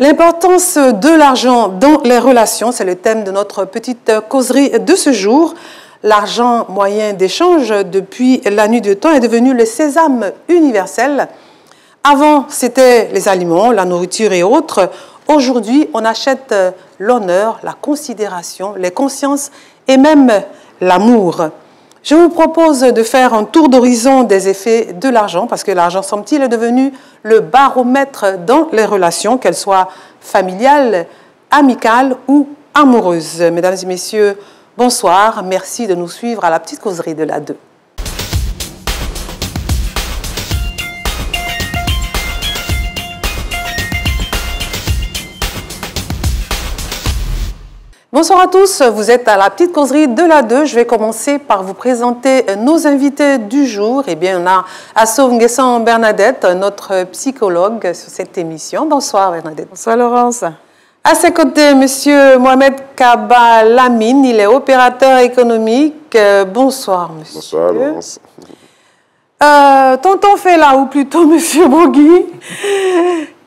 L'importance de l'argent dans les relations, c'est le thème de notre petite causerie de ce jour. L'argent, moyen d'échange depuis la nuit du temps, est devenu le sésame universel. Avant, c'était les aliments, la nourriture et autres. Aujourd'hui, on achète l'honneur, la considération, les consciences et même l'amour. Je vous propose de faire un tour d'horizon des effets de l'argent, parce que l'argent, semble-t-il, est devenu le baromètre dans les relations, qu'elles soient familiales, amicales ou amoureuses. Mesdames et messieurs, bonsoir. Merci de nous suivre à la petite causerie de la 2. Bonsoir à tous, vous êtes à la petite causerie de la 2. Je vais commencer par vous présenter nos invités du jour. Eh bien, on a Assou Nguessan Bernadette, notre psychologue sur cette émission. Bonsoir Bernadette. Bonsoir Laurence. À ses côtés, monsieur Mohamed Kaba Lamine, il est opérateur économique. Bonsoir monsieur. Bonsoir Laurence. Tonton Fela, ou plutôt monsieur Bogui.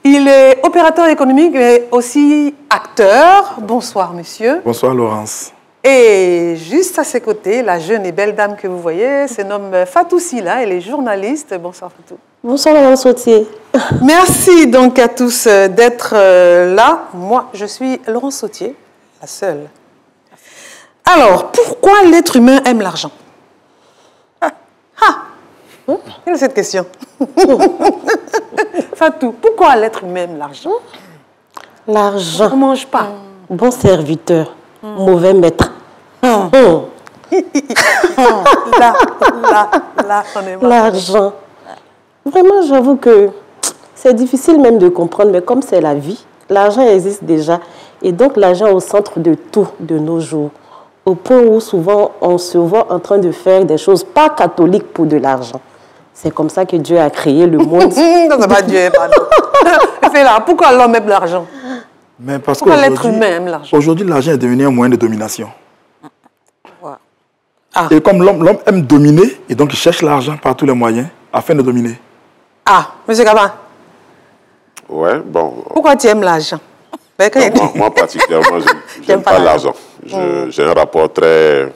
Il est opérateur économique, mais aussi acteur. Bonsoir, monsieur. Bonsoir, Laurence. Et juste à ses côtés, la jeune et belle dame que vous voyez se nomme Fatou Silla, elle est journaliste. Bonsoir, Fatou. Bonsoir, Laurence Sautier. Merci donc à tous d'être là. Moi, je suis Laurence Sautier, la seule. Alors, pourquoi l'être humain aime l'argent? Quelle est cette question? Fatou, pourquoi l'être humain aime l'argent? L'argent. On ne mange pas. Bon serviteur, mauvais maître. Là, on est L'argent. Vraiment, j'avoue que c'est difficile même de comprendre, mais comme c'est la vie, l'argent existe déjà. Et donc, l'argent est au centre de tout de nos jours. Au point où souvent, on se voit en train de faire des choses pas catholiques pour de l'argent. C'est comme ça que Dieu a créé le monde. Non, c'est pas Dieu, pardon. Pourquoi l'homme aime l'argent? Pourquoi l'être humain aime l'argent? Aujourd'hui, l'argent est devenu un moyen de domination. Ah. Et comme l'homme aime dominer, et donc il cherche l'argent par tous les moyens afin de dominer. Ah, monsieur Kaba. Ouais, bon. Pourquoi tu aimes l'argent? Moi, particulièrement, je n'aime pas l'argent. J'ai un rapport très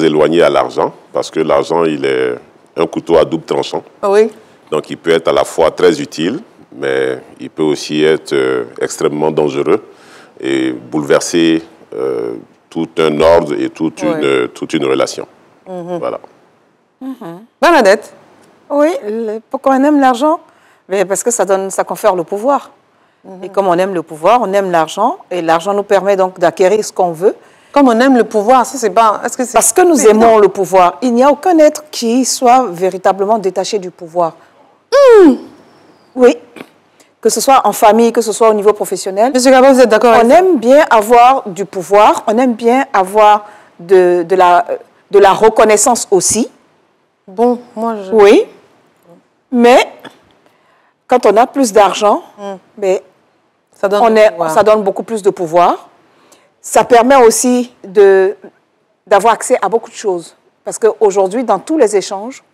éloigné à l'argent, parce que l'argent, il est un couteau à double tranchant. Oui. Donc, il peut être à la fois très utile, mais il peut aussi être extrêmement dangereux et bouleverser tout un ordre et toute une relation. Voilà. Bernadette? Oui, pourquoi on aime l'argent? Parce que ça confère le pouvoir. Et comme on aime le pouvoir, on aime l'argent. Et l'argent nous permet donc d'acquérir ce qu'on veut. Comme on aime le pouvoir, ça c'est pas... Parce que nous aimons le pouvoir. Il n'y a aucun être qui soit véritablement détaché du pouvoir. Oui. Que ce soit en famille, que ce soit au niveau professionnel. Monsieur Gaba, vous êtes d'accord avec ça? On aime bien avoir du pouvoir. On aime bien avoir de la reconnaissance aussi. Bon, moi je... Oui. Mais quand on a plus d'argent, ça donne beaucoup plus de pouvoir. Ça permet aussi d'avoir accès à beaucoup de choses. Parce qu'aujourd'hui, dans tous les échanges,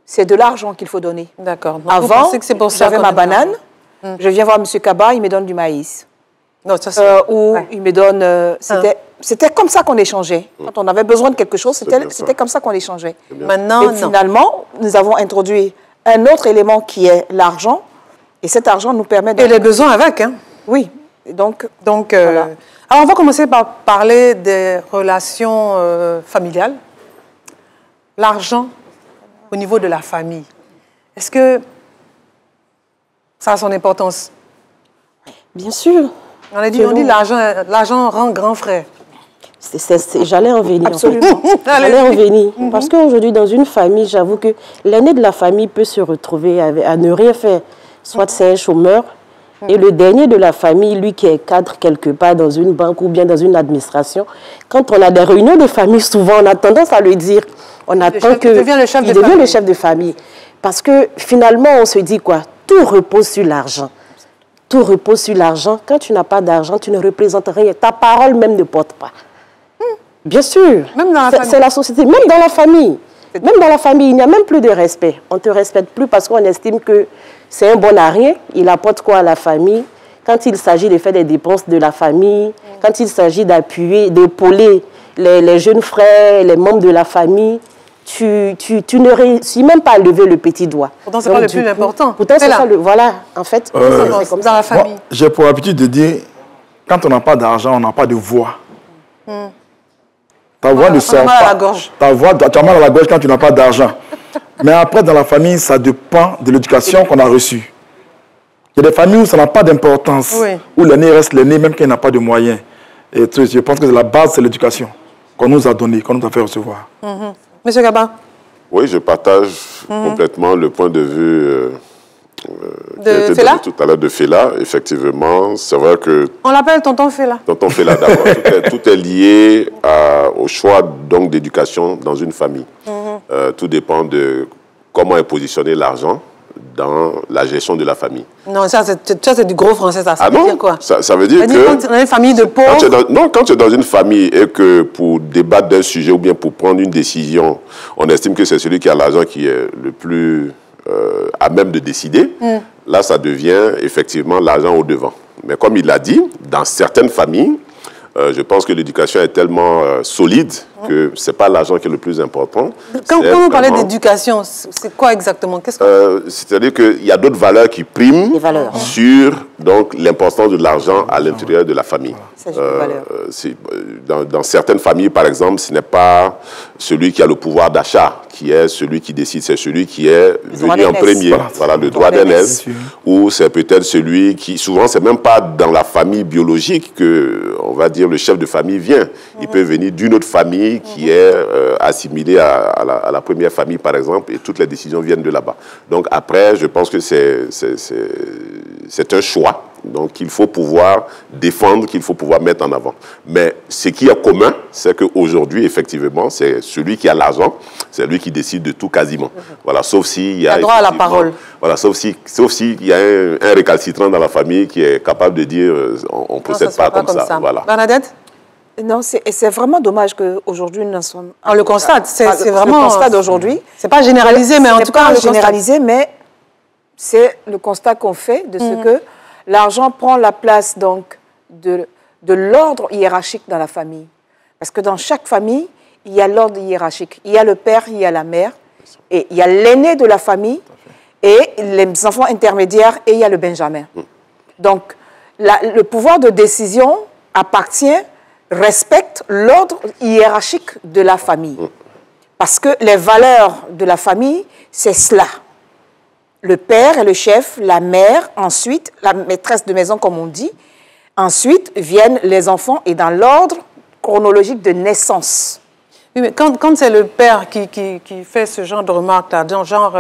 c'est de l'argent qu'il faut donner. D'accord. Avant, j'avais ma banane, je viens voir M. Kaba, il me donne du maïs. Non, ça ou il me donne... C'était comme ça qu'on échangeait. Quand on avait besoin de quelque chose, c'était comme ça qu'on échangeait. Maintenant, et finalement, nous avons introduit un autre élément qui est l'argent. Et cet argent nous permet de... Et les besoins avec, hein? Oui. Et donc voilà. Alors, on va commencer par parler des relations familiales. L'argent au niveau de la famille. Est-ce que ça a son importance? Bien sûr. On a dit l'argent rend grand frère. J'allais en venir. Absolument. J'allais en venir. Parce qu'aujourd'hui, dans une famille, j'avoue que l'aîné de la famille peut se retrouver à ne rien faire. Soit c'est un chômeur, et le dernier de la famille, lui qui est cadre quelque part dans une banque ou bien dans une administration, quand on a des réunions de famille, souvent on a tendance à lui dire, il devient le chef de famille. Parce que finalement, on se dit quoi? Tout repose sur l'argent. Tout repose sur l'argent. Quand tu n'as pas d'argent, tu ne représentes rien. Ta parole même ne porte pas. Bien sûr. C'est la société. Même dans la famille. Même dans la famille, il n'y a même plus de respect. On ne te respecte plus parce qu'on estime que c'est un bon à rien. Il apporte quoi à la famille? Quand il s'agit de faire des dépenses de la famille, quand il s'agit d'appuyer, d'épauler les jeunes frères, les membres de la famille, tu ne réussis même pas à lever le petit doigt. Pourtant, c'est pas le plus important. Pourtant, c'est ça. Voilà, en fait, c'est comme dans la famille. Moi, j'ai pour habitude de dire, quand on n'a pas d'argent, on n'a pas de voix. Ta voix ne sort pas. Ta voix, tu as mal à la gorge quand tu n'as pas d'argent. Mais après, dans la famille, ça dépend de l'éducation qu'on a reçue. Il y a des familles où ça n'a pas d'importance, où l'aîné reste l'aîné, même qu'il n'a pas de moyens. Et je pense que la base, c'est l'éducation qu'on nous a donnée, qu'on nous a fait recevoir. Monsieur Gaba? Oui, je partage complètement le point de vue de Fela? Tout à l'heure de Fela. Effectivement, c'est vrai que... On l'appelle tonton Fela. Tonton Fela, d'accord. Tout est lié au choix d'éducation dans une famille. Tout dépend de comment est positionné l'argent dans la gestion de la famille. Non, ça c'est du gros français, ça. Ça veut dire quoi? Ça veut dire que... Quand tu es dans une famille de pauvres... Quand tu es dans une famille et que pour débattre d'un sujet ou bien pour prendre une décision, on estime que c'est celui qui a l'argent qui est le plus à même de décider, là, ça devient effectivement l'argent au devant. Mais comme il l'a dit, dans certaines familles, je pense que l'éducation est tellement solide que ce n'est pas l'argent qui est le plus important. Quand vous parlez d'éducation, c'est quoi exactement? C'est-à-dire qu'il y a d'autres valeurs qui priment sur l'importance de l'argent à l'intérieur de la famille. Dans certaines familles, par exemple, ce n'est pas celui qui a le pouvoir d'achat qui est celui qui décide, c'est celui qui est venu en premier. Voilà, le droit d'aînesse. Ou c'est peut-être celui qui... Souvent, c'est même pas dans la famille biologique que, on va dire, le chef de famille vient. Il peut venir d'une autre famille qui est assimilée à la première famille, par exemple, et toutes les décisions viennent de là-bas. Donc après, je pense que c'est un choix. Donc, qu'il faut pouvoir défendre, qu'il faut pouvoir mettre en avant. Mais ce qui est commun, c'est qu'aujourd'hui, effectivement, c'est celui qui a l'argent, c'est lui qui décide de tout quasiment. Voilà, sauf s'il y a... droit à la parole. Voilà, sauf s'il y a un récalcitrant dans la famille qui est capable de dire on ne procède pas comme ça. Voilà. Bernadette? Non, c'est vraiment dommage qu'aujourd'hui, nous n'en sommes... On le constate, c'est vraiment... Le constat d'aujourd'hui. C'est pas généralisé, mais en tout cas... C'est pas généralisé, mais c'est le constat qu'on fait de ce que l'argent prend la place donc de l'ordre hiérarchique dans la famille. Parce que dans chaque famille, il y a l'ordre hiérarchique. Il y a le père, il y a la mère, et il y a l'aîné de la famille, et les enfants intermédiaires, et il y a le benjamin. Donc, le pouvoir de décision respecte l'ordre hiérarchique de la famille. Parce que les valeurs de la famille, c'est cela. Le père est le chef, la mère, ensuite, la maîtresse de maison, comme on dit. Ensuite, viennent les enfants et dans l'ordre chronologique de naissance. Oui, mais quand c'est le père qui fait ce genre de remarques-là, genre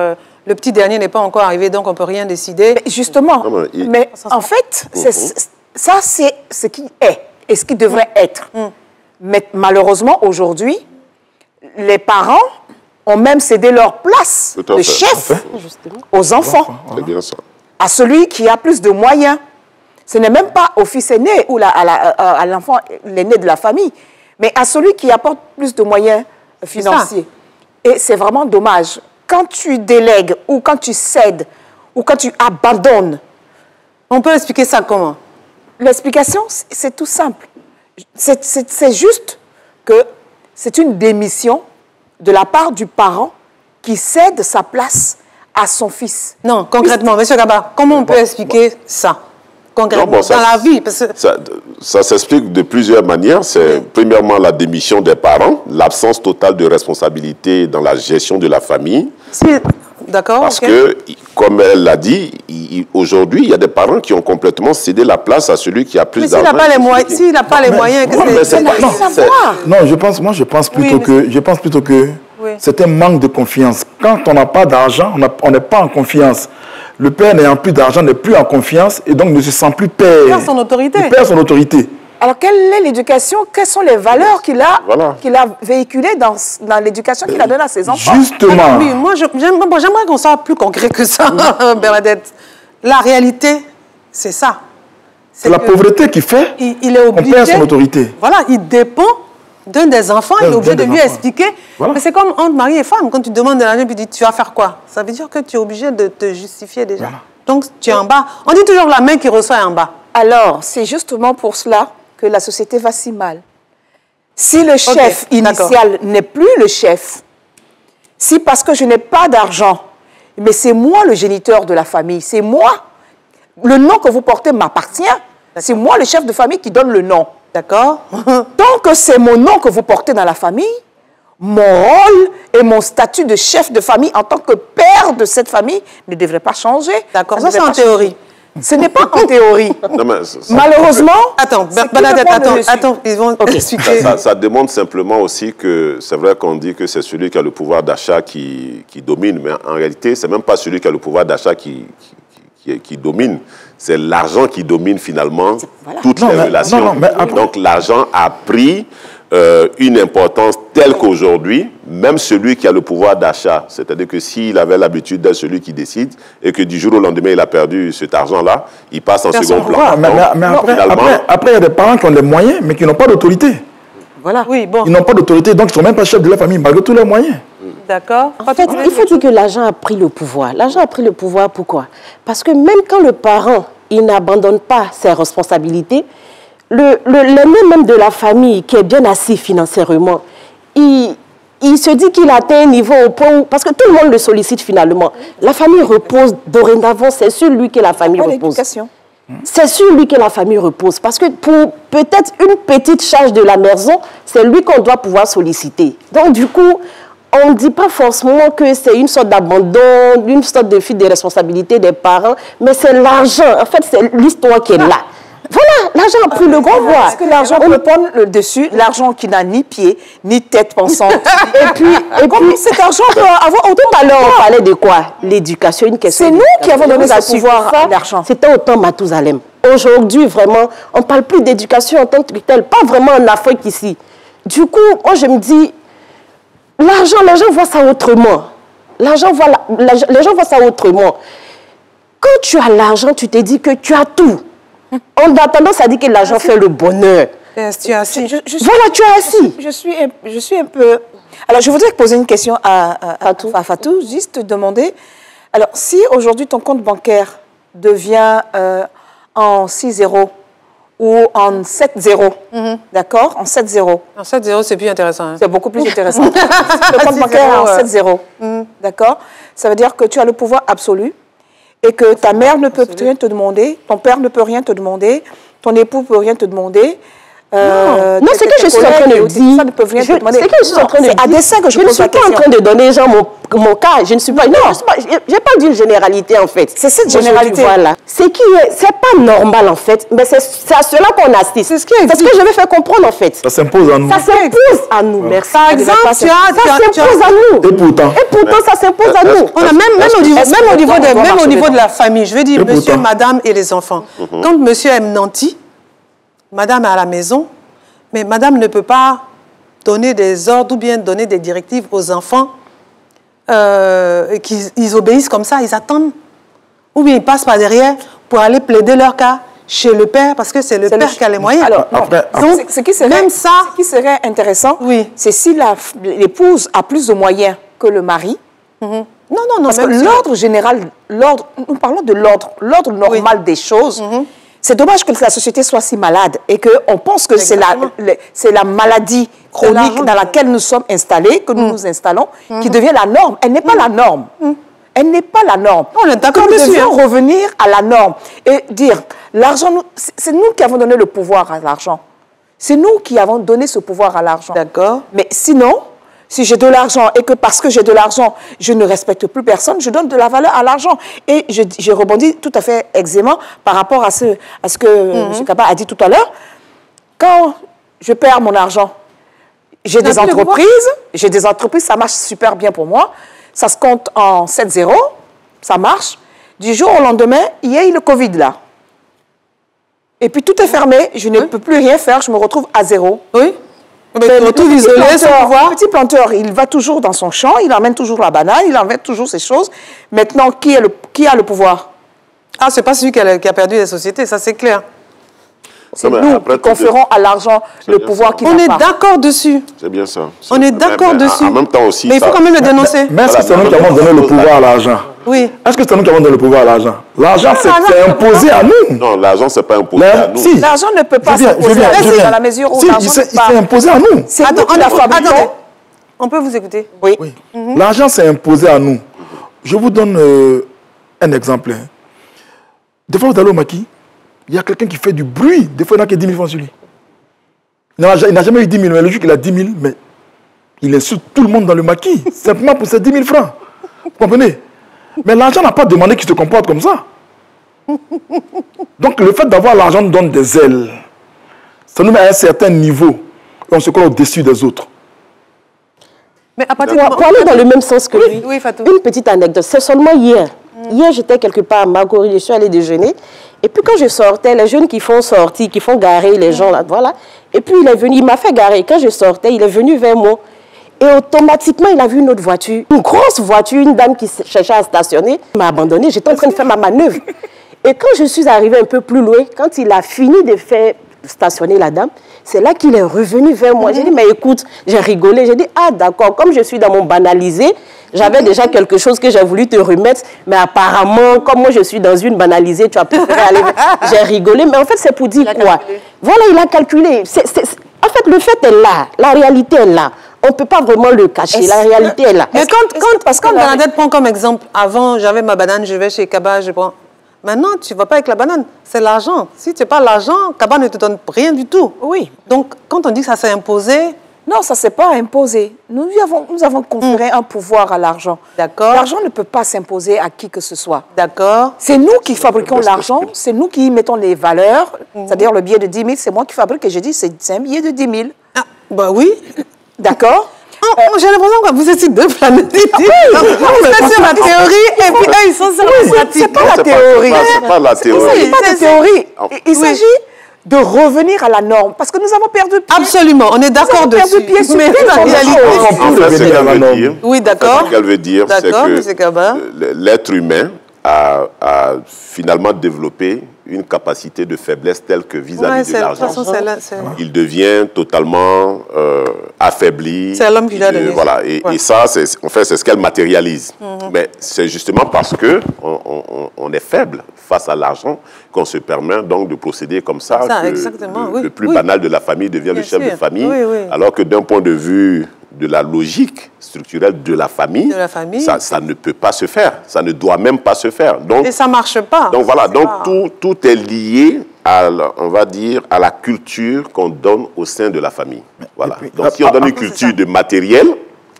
le petit dernier n'est pas encore arrivé, donc on ne peut rien décider. Mais justement, mais en fait, ça c'est ce qui est et ce qui devrait être. Mais malheureusement, aujourd'hui, les parents ont même cédé leur place de chef aux enfants, à celui qui a plus de moyens. Ce n'est même pas au fils aîné ou à l'enfant, l'aîné de la famille, mais à celui qui apporte plus de moyens financiers. Et c'est vraiment dommage. Quand tu délègues ou quand tu cèdes ou quand tu abandonnes. On peut expliquer ça comment? L'explication, c'est tout simple. C'est juste que c'est une démission de la part du parent qui cède sa place à son fils. Non, concrètement, M. Gaba, comment on peut expliquer ça concrètement, dans la vie? Parce que... Ça s'explique de plusieurs manières. C'est premièrement la démission des parents, l'absence totale de responsabilité dans la gestion de la famille. D'accord. Parce que, comme elle l'a dit, aujourd'hui, il y a des parents qui ont complètement cédé la place à celui qui a plus d'argent. S'il n'a pas les moyens, non, je pense plutôt que c'est un manque de confiance. Quand on n'a pas d'argent, on n'est pas en confiance. Le père n'ayant plus d'argent n'est plus en confiance et donc ne se sent plus père. Il perd son autorité. Il perd son autorité. Alors, quelle est l'éducation? Quelles sont les valeurs qu'il a véhiculées dans l'éducation qu'il a donnée à ses enfants? Justement. Oui, moi, j'aimerais qu'on soit plus concret que ça, Bernadette. La réalité, c'est ça. C'est la pauvreté qui fait qu'on perd son autorité. Voilà, il dépend d'un des enfants, il est obligé de lui expliquer. Voilà. Mais c'est comme entre mari et femme. Quand tu demandes de l'argent, puis tu dis, tu vas faire quoi? Ça veut dire que tu es obligé de te justifier déjà. Donc, tu es en bas. On dit toujours que la main qui reçoit est en bas. Alors, c'est justement pour cela que la société va si mal. Si le chef initial n'est plus le chef, si parce que je n'ai pas d'argent, mais c'est moi le géniteur de la famille, c'est moi, le nom que vous portez m'appartient, c'est moi le chef de famille qui donne le nom. D'accord. Tant que c'est mon nom que vous portez dans la famille, mon rôle et mon statut de chef de famille en tant que père de cette famille ne devrait pas changer. D'accord, ça c'est en théorie. Ce n'est pas en théorie. Non, mais malheureusement... Attends, Bernadette, attends, ils vont expliquer. Ça démontre simplement aussi que c'est vrai qu'on dit que c'est celui qui a le pouvoir d'achat qui domine, mais en réalité, c'est même pas celui qui a le pouvoir d'achat qui domine. C'est l'argent qui domine finalement toutes les relations. Donc l'argent a pris une importance telle qu'aujourd'hui, même celui qui a le pouvoir d'achat, c'est-à-dire que s'il avait l'habitude d'être celui qui décide et que du jour au lendemain il a perdu cet argent-là, il passe en second plan. Après, il y a des parents qui ont les moyens, mais qui n'ont pas d'autorité. Voilà. Oui, bon. Ils n'ont pas d'autorité, donc ils ne sont même pas chefs de la famille, malgré tous leurs moyens. D'accord. En fait, il faut dire que l'argent a pris le pouvoir. L'argent a pris le pouvoir, pourquoi? Parce que même quand le parent, il n'abandonne pas ses responsabilités, l'aîné même de la famille, qui est bien assis financièrement, il se dit qu'il atteint un niveau au point où... Parce que tout le monde le sollicite finalement. La famille repose dorénavant, c'est sur lui que la famille repose. C'est sur lui que la famille repose. Parce que pour peut-être une petite charge de la maison, c'est lui qu'on doit pouvoir solliciter. Donc du coup, on ne dit pas forcément que c'est une sorte d'abandon, une sorte de fuite des responsabilités des parents, mais c'est l'argent. En fait, c'est l'histoire qui est là. Voilà, l'argent a pris le grand voix. Parce que l'argent peut prendre le dessus, l'argent qui n'a ni pied, ni tête pensante. et puis cet argent peut avoir... Tout à l'heure, on parlait de quoi? L'éducation, une question. C'est nous qui avons donné ce pouvoir à l'argent. C'était au temps Mathusalem. Aujourd'hui, vraiment, on ne parle plus d'éducation en tant que telle, pas vraiment en Afrique ici. Du coup, moi, je me dis, l'argent, les gens voient ça autrement. Les gens voient ça autrement. Quand tu as l'argent, tu te dis que tu as tout. On a tendance à dire que l'argent fait le bonheur. Tu es assis. Voilà, tu es assis. Je suis un peu... Alors, je voudrais poser une question à Fatou, juste te demander... Alors, si aujourd'hui ton compte bancaire devient en 6-0 ou en 7-0, d'accord? En 7-0. En 7-0, c'est plus intéressant. Hein. C'est beaucoup plus intéressant. Le compte bancaire est en 7-0, d'accord? Ça veut dire que tu as le pouvoir absolu. Et que ta mère ne peut rien te demander, ton père ne peut rien te demander, ton époux ne peut rien te demander. Non, c'est que je suis en train de dire. Ça ne peut rien te demander. C'est que je suis en train de dire. À dessein que je pose la question. Je ne suis pas en train de donner genre mon cas. Je ne suis pas. Non, je n'ai pas d'une généralité en fait. C'est cette généralité. Voilà. C'est pas normal en fait, mais c'est à cela qu'on assiste. C'est ce que je vais faire comprendre en fait. Ça s'impose à nous. Ça s'impose à nous, merci. Par exemple, ça s'impose à nous. Et pourtant, ça s'impose à nous. On a même au niveau de la famille, je veux dire monsieur, madame et les enfants. Quand monsieur aime nanti, madame est à la maison, mais madame ne peut pas donner des ordres ou bien donner des directives aux enfants qu'ils obéissent comme ça, ils attendent. Ou bien ils passent par derrière pour aller plaider leur cas chez le père, parce que c'est le père qui a les moyens. Alors, donc, ce qui serait intéressant, c'est si l'épouse a plus de moyens que le mari. Non. Parce que l'ordre général, nous parlons de l'ordre normal des choses. C'est dommage que la société soit si malade et qu'on pense que c'est la maladie chronique dans laquelle nous sommes installés, que nous nous installons, qui devient la norme. Elle n'est pas la norme. Elle n'est pas la norme. On est d'accord dessus. Nous devons hein. revenir à la norme et dire, l'argent, c'est nous qui avons donné le pouvoir à l'argent. C'est nous qui avons donné ce pouvoir à l'argent. D'accord. Mais sinon, si j'ai de l'argent et que parce que j'ai de l'argent, je ne respecte plus personne, je donne de la valeur à l'argent. Et je rebondis tout à fait aisément par rapport à ce que M. Kaba a dit tout à l'heure. Quand je perds mon argent, j'ai des entreprises, ça marche super bien pour moi. Ça se compte en 7-0, ça marche. Du jour au lendemain, il y a eu le Covid là. Et puis tout est fermé, je ne peux plus rien faire, je me retrouve à zéro. Oui. Mais le petit planteur, il va toujours dans son champ, il emmène toujours la banane, il emmène toujours ces choses. Maintenant, qui a le pouvoir? Ah, c'est pas celui qui a perdu les sociétés, ça c'est clair. C'est nous qui conférons à l'argent le pouvoir qui va pas. On est d'accord dessus. C'est bien ça. On est d'accord dessus. En même temps aussi... Mais il faut quand même le dénoncer. Mais est-ce que c'est nous qui avons donné le pouvoir à l'argent? Oui. Est-ce que c'est nous qui avons donné le pouvoir à l'argent? L'argent, c'est imposé à nous. Non, l'argent, c'est pas imposé à nous. Si. L'argent ne peut pas s'imposer à nous dans la mesure où l'argent n'est pas... C'est imposé à nous. C'est nous qui la fabriquons. On peut vous écouter? Oui. L'argent, c'est imposé à nous. Je vous donne un exemple. Des fois, vous allez au maquis, il y a quelqu'un qui fait du bruit. Des fois, il y en a qui a 10 000 francs sur lui. Il n'a jamais eu 10 000, mais le jour qu'il a 10 000, mais il insulte tout le monde dans le maquis, simplement pour ces 10 000 francs. Vous comprenez? Mais l'argent n'a pas demandé qu'il se comporte comme ça. Donc, le fait d'avoir l'argent nous donne des ailes. Ça nous met à un certain niveau. Et on se colle au-dessus des autres. Mais à partir pour aller dans le même sens que lui, oui, Fatou. Une petite anecdote. C'est seulement hier. Hier, j'étais quelque part à Magori, je suis allée déjeuner. Et puis quand je sortais, les jeunes qui font sortir, qui font garer les gens là, voilà. Et puis il est venu, il m'a fait garer. Quand je sortais, il est venu vers moi. Et automatiquement, il a vu une autre voiture, une grosse voiture, une dame qui cherchait à stationner. Il m'a abandonné, j'étais en train de faire ma manœuvre. Et quand je suis arrivée un peu plus loin, quand il a fini de faire stationner la dame, c'est là qu'il est revenu vers moi. J'ai dit, mais écoute, j'ai rigolé. J'ai dit, ah d'accord, comme je suis dans mon banalisé, j'avais déjà quelque chose que j'ai voulu te remettre, mais apparemment, comme moi je suis dans une banalisée, tu as préféré aller... J'ai rigolé, mais en fait, c'est pour dire quoi? Voilà, il a calculé. En fait, le fait est là, la réalité est là. On ne peut pas vraiment le cacher, la réalité est là. Mais quand Bernadette prend comme exemple, avant, j'avais ma banane, je vais chez Kaba, je prends... Maintenant, tu ne vas pas avec la banane, c'est l'argent. Si tu n'as pas l'argent, Kaba ne te donne rien du tout. Oui. Donc, quand on dit que ça s'est imposé... Non, ça ne s'est pas imposé. Nous avons conféré un pouvoir à l'argent. D'accord. L'argent ne peut pas s'imposer à qui que ce soit. D'accord. C'est nous qui fabriquons l'argent, c'est nous qui mettons les valeurs. C'est-à-dire le billet de 10 000, c'est moi qui fabrique et je dis c'est un billet de 10 000. Ah, bah oui. D'accord. J'ai l'impression que vous êtes sur deux planètes. Vous êtes sur la théorie et puis eux, ils sont sur la pratique. C'est pas la théorie. C'est pas la théorie. Il ne s'agit pas de théorie. Il s'agit de revenir à la norme. Parce que nous avon perdu pied. Absolument, on est d'accord dessus. Mais la réalité... En fait, ce qu'elle veut dire, oui, d'accord. Ce qu'elle veut dire, c'est que l'être humain a finalement développé une capacité de faiblesse telle que vis-à-vis de l'argent, il devient totalement affaibli. C'est l'homme qui l'a donné. Voilà, et ça, en fait, c'est ce qu'elle matérialise. Mais c'est justement parce que on est faible face à l'argent qu'on se permet donc de procéder comme ça que le plus banal de la famille devient le chef de famille, alors que d'un point de vue de la logique structurelle de la famille, ça ne peut pas se faire. Ça ne doit même pas se faire. Donc, et ça ne marche pas. Donc voilà, donc tout est lié à, on va dire, à la culture qu'on donne au sein de la famille. Voilà. Donc si on donne une culture de matériel,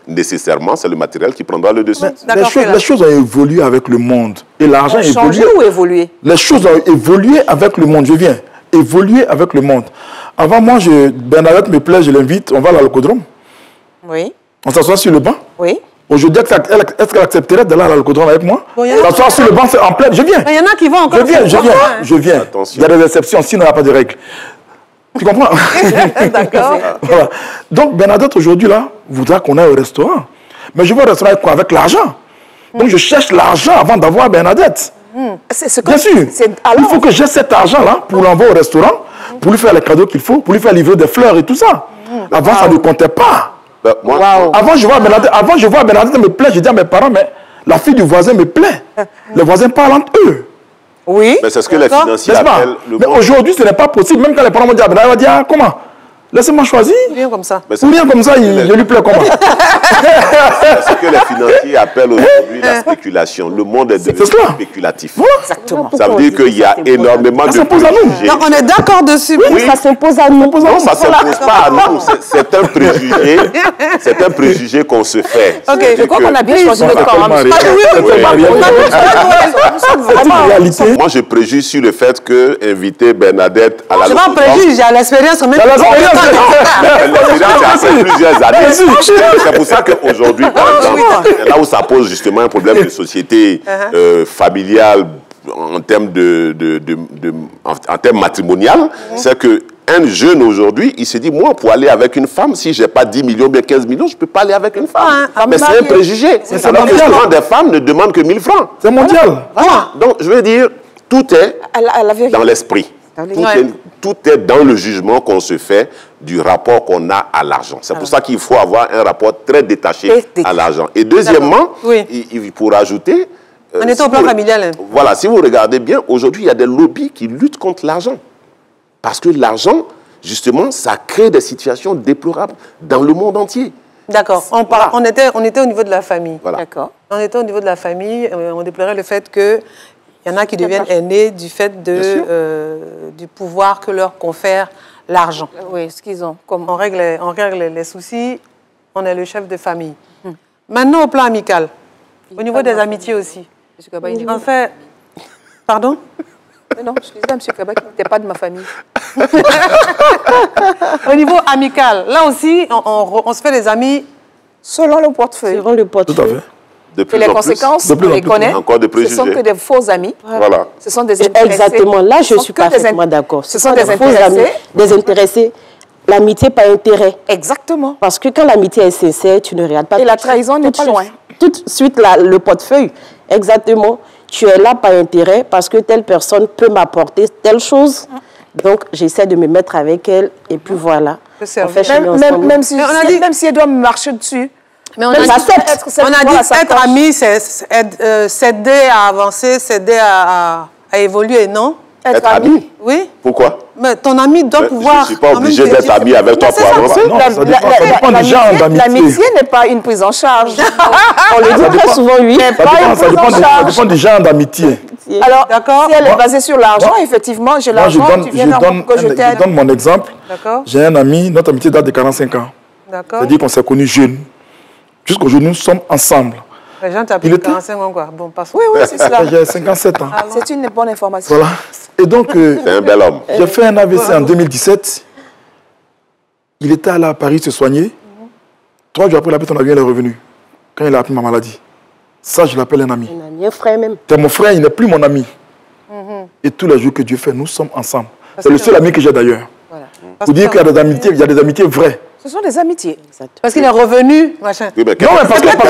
nécessairement, c'est le matériel qui prendra le dessus. Les choses ont évolué avec le monde. Et l'argent a évolué. Changé ou évolué? Les choses ont évolué avec le monde. Je viens. Évoluer avec le monde. Avant, moi, Bernadette me plaît, je l'invite, on va à l'Alcodrome. Oui. On s'assoit sur le banc. Oui. Aujourd'hui, est-ce qu'elle accepterait d'aller à l'Alcodrome avec moi? S'asseoir sur le banc, c'est en pleine. Je viens. Il y en a qui vont encore. Je viens. Il y a des exceptions, sinon il n'y a pas de règles. Tu comprends? D'accord. Voilà. Donc, Bernadette, aujourd'hui, là, voudra qu'on aille au restaurant. Mais je vais au restaurant avec quoi? Avec l'argent. Donc, je cherche l'argent avant d'avoir Bernadette. Bien sûr. Il faut que j'ai cet argent-là pour l'envoyer au restaurant, pour lui faire les cadeaux qu'il faut, pour lui faire livrer des fleurs et tout ça. Avant, ça ne comptait pas. Avant, je vois Bernadette me plaît, je dis à mes parents, mais la fille du voisin me plaît. Les voisins parlent entre eux. Oui. Mais c'est ce que les financiers appellent le... Mais aujourd'hui, ce n'est pas possible. Même quand les parents vont dire, Bernadette va dire, ah, comment? Laissez-moi choisir. Rien comme ça. Ou rien comme ça, je lui plais comment? C'est ce que les financiers appellent aujourd'hui la spéculation. Le monde est devenu spéculatif. Voilà. Exactement. Ça veut dire qu'il y a énormément de préjugés. Non, on est d'accord dessus. Oui, ça s'impose à nous. Non, ça ne s'impose pas à nous. C'est un préjugé. C'est un préjugé qu'on se fait. Ok, je crois qu'on a bien choisi notre camp. Moi, je préjuge sur le fait que inviter Bernadette à la... Je ne vais pas préjuger, j'ai l'expérience au même temps. Plusieurs années. C'est pour ça qu'aujourd'hui, par exemple, là où ça pose justement un problème de société familiale en termes matrimonial, c'est que un jeune aujourd'hui, il se dit, moi, pour aller avec une femme, si je n'ai pas 10 millions, bien 15 millions, je ne peux pas aller avec une femme. Mais c'est un préjugé. Alors que souvent, des femmes ne demandent que 1000 francs. C'est mondial. Voilà. Donc, je veux dire, tout est dans l'esprit. Tout est dans le jugement qu'on se fait du rapport qu'on a à l'argent. C'est pour ça qu'il faut avoir un rapport très détaché à l'argent. Et deuxièmement, il faut rajouter... On est au plan familial. Voilà, si vous regardez bien, aujourd'hui, il y a des lobbies qui luttent contre l'argent. Parce que l'argent, justement, ça crée des situations déplorables dans le monde entier. D'accord. On était au niveau de la famille. Voilà. D'accord. On était au niveau de la famille. On déplorait le fait qu'il y en a qui deviennent aînés du fait du pouvoir que leur confère l'argent. Oui, ce qu'ils ont. On règle les soucis. On est le chef de famille. Maintenant, au plan amical. Au niveau des amitiés aussi. En fait... Pardon? Non, je disais à M. Kaba qu'il n'était pas de ma famille. Au niveau amical, là aussi, on se fait des amis selon le portefeuille. Selon le portefeuille. Tout à fait. Et les conséquences, on les connaît. Encore de préjugés. Ce sont que des faux amis. Voilà. Ce sont des intéressés. Exactement. Là, je suis parfaitement d'accord. Ce sont des faux amis. Des intéressés. L'amitié par intérêt. Exactement. Parce que quand l'amitié est sincère, tu ne regardes pas. Et la trahison n'est pas loin. Tout de suite, le portefeuille. Exactement. Tu es là par intérêt parce que telle personne peut m'apporter telle chose. Donc, j'essaie de me mettre avec elle et puis voilà. On fait même si elle doit me marcher dessus. Mais on a dit être ami, c'est s'aider à avancer, s'aider à évoluer, non? Être ami? Oui. Pourquoi? Mais ton ami doit pouvoir... Je ne suis pas obligé d'être ami avec toi pour avancer. Non, ça dépend des gens d'amitié. L'amitié n'est pas une prise en charge. On le dit très souvent, oui. Ça dépend des gens d'amitié. Alors, si elle est basée sur l'argent, effectivement, j'ai l'argent, tu viens vers moi que je t'aide. Je donne mon exemple. J'ai un ami, notre amitié date de 45 ans. C'est-à-dire qu'on s'est connus jeunes. Jusqu'aujourd'hui, nous sommes ensemble. Les gens t'appellent 45 ans, quoi. Bon, passe. Oui, c'est cela. J'ai 57 ans. C'est une bonne information. Voilà. Et donc, c'est un bel homme. J'ai fait un AVC en 2017. Il était allé à Paris se soigner. 3 jours après, il a pris son avion, il est revenu. Quand il a appris ma maladie. Ça, je l'appelle un ami. Un ami, un frère même. C'est mon frère, il n'est plus mon ami. Et tous les jours que Dieu fait, nous sommes ensemble. C'est le seul ami que j'ai d'ailleurs. Voilà. Pour dire qu'il y a des amitiés, il y a des amitiés vraies. Ce sont des amitiés. Parce qu'il est revenu, machin. Oui, mais non, mais parce qu'il est dans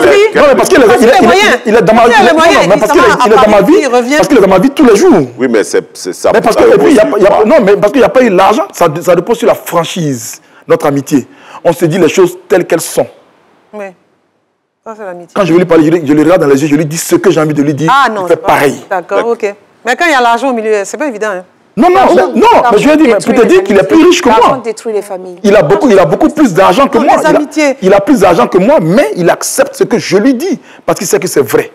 ma vie. Parce qu'il est dans ma vie tous les jours. Oui, mais c'est ça. Mais parce qu'il n'y a pas eu l'argent. Ça repose sur la franchise, notre amitié. On se dit les choses telles qu'elles sont. Oui. Ça, c'est l'amitié. Quand je veux lui parler, je le regarde dans les yeux, je lui dis ce que j'ai envie de lui dire. Ah non, il fait pareil. D'accord, ok. Mais quand il y a l'argent au milieu, c'est pas évident. Hein. Non, mais je lui ai dit, pour te dire qu'il est plus riche que moi. L'argent détruit les familles. Il a beaucoup plus d'argent que moi. Il a plus d'argent que moi, mais il accepte ce que je lui dis, parce qu'il sait que c'est vrai.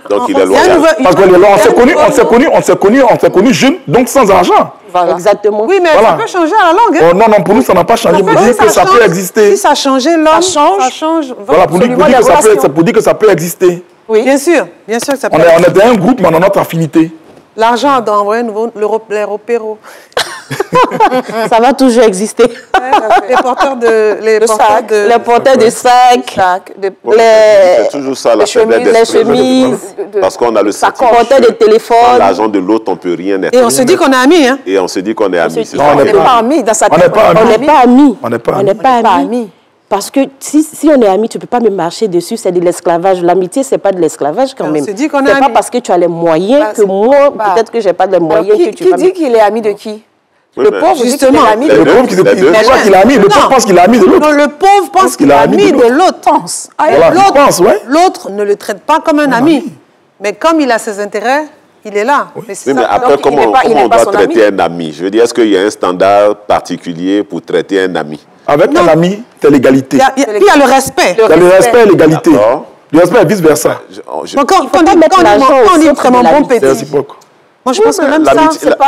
Donc il est loyal. Parce qu'on s'est connus jeunes, donc sans argent. Voilà. Exactement. Oui, mais ça peut changer à la longue. Hein? Oh, non, pour nous, ça n'a pas changé. Pour dire que ça peut exister. Si ça a changé, l'homme, ça change. Voilà, pour dire que ça peut exister. Oui, bien sûr que ça peut exister. On est d'un groupe, mais on a notre affinité. L'argent doit envoyer les repéros. Ça va toujours exister. Les porteurs de sacs, c'est toujours ça, les chemises, parce qu'on a le sentiment porteur de téléphone. L'argent de l'autre, on ne peut rien être. Et on se dit qu'on est amis. Hein? Et on se dit qu'on est amis. On n'est pas amis dans sa tête. On n'est pas amis. On n'est pas amis. Parce que si on est amis, tu ne peux pas me marcher dessus, c'est de l'esclavage. L'amitié, ce n'est pas de l'esclavage quand même. Ce n'est pas parce que tu as les moyens que moi, peut-être que je n'ai pas les moyens que tu vas... Qui dit qu'il est ami de qui? Le pauvre, justement, le pauvre qu'il est ami, le pauvre pense qu'il est ami de l'autre. Non, le pauvre pense qu'il est ami de l'autre. L'autre ne le traite pas comme un ami. Mais comme il a ses intérêts, il est là. Mais après, comment on doit traiter un ami? Je veux dire, est-ce qu'il y a un standard particulier pour traiter un ami? Avec un ami, c'est l'égalité. Il y a le respect. Il y a le respect et l'égalité. Le respect et vice-versa. Quand on dit vraiment bon petit. C'est réciproque. Moi, je pense que même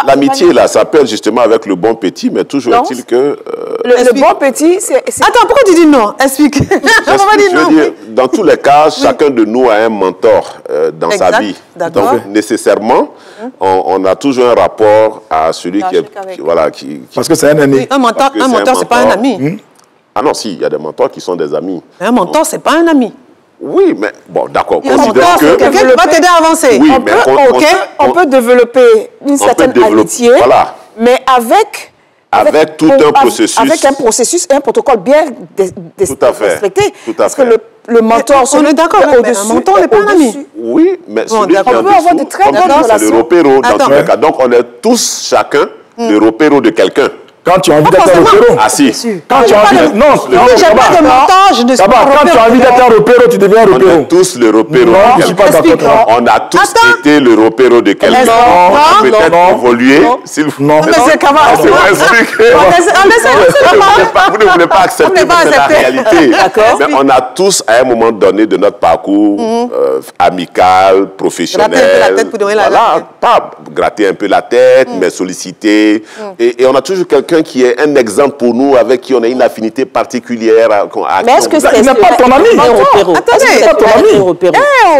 l'amitié, là, ça peut être justement avec le bon petit, mais toujours est-il que... Le bon petit, c'est... Attends, pourquoi tu dis non? Explique. Je veux dire, dans tous les cas, chacun de nous a un mentor dans sa vie. Donc, nécessairement, on a toujours un rapport à celui qui est... Parce que c'est un ami. Un mentor, c'est pas un ami. Ah non, si, il y a des mentors qui sont des amis. Un mentor, c'est pas un ami. Oui, mais bon, d'accord. Considère que quelqu'un qui va t'aider à avancer. Oui, on peut développer une certaine amitié, mais avec Avec tout un processus. Avec un processus et un protocole bien respecté. Tout à Parce fait. que le mentor... On est d'accord, mais un mentor n'est pas un ami. Oui, mais celui qui est en on peut avoir de dessous, très bonnes relations. c'est le repéro dans tous les cas. Donc, on est tous, chacun, le repéro de quelqu'un. Quand tu as envie d'être un repéro. Ah si. Quand tu as envie de... Non, j'ai pas de mentor, je ne suis pas quand tu as envie d'être un repéro, tu deviens un On repéro. est tous le repéro Non, je de suis pas quelqu'un. d'accord. On a tous été le repéro de quelqu'un. On peut peut-être évoluer. Non, mais c'est comment? Vous ne voulez pas accepter la réalité. Mais on a tous, à un moment donné de notre parcours amical, professionnel, pas gratter un peu la tête, mais solliciter. Et on a toujours quelqu'un qui est un exemple pour nous, avec qui on a une affinité particulière. Mais est-ce que il n'est pas ton ami? Attendez, c'est pas ton ami.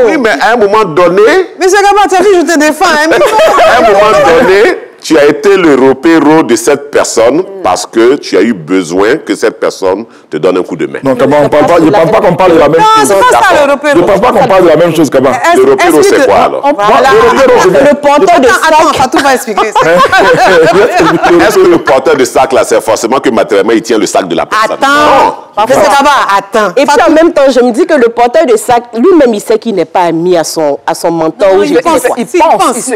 Oui, mais à un moment donné... Mais c'est comment tu as vu, je te défends. À un moment donné, tu as été le repéro de cette personne parce que tu as eu besoin que cette personne te donne un coup de main. Non, Kaba, je ne pense pas qu'on parle de la même chose. Non, c'est pas ça le repéro. Je ne pense pas qu'on parle de la même chose, Kaba. Le repéro, c'est quoi alors? Le porteur de sac... Attends, Fatou va expliquer. Est-ce que le porteur de sac, là, c'est forcément que matériellement, il tient le sac de la personne? Attends. Et puis en même temps, je me dis que le porteur de sac, lui-même, il sait qu'il n'est pas ami à son mentor. Il pense.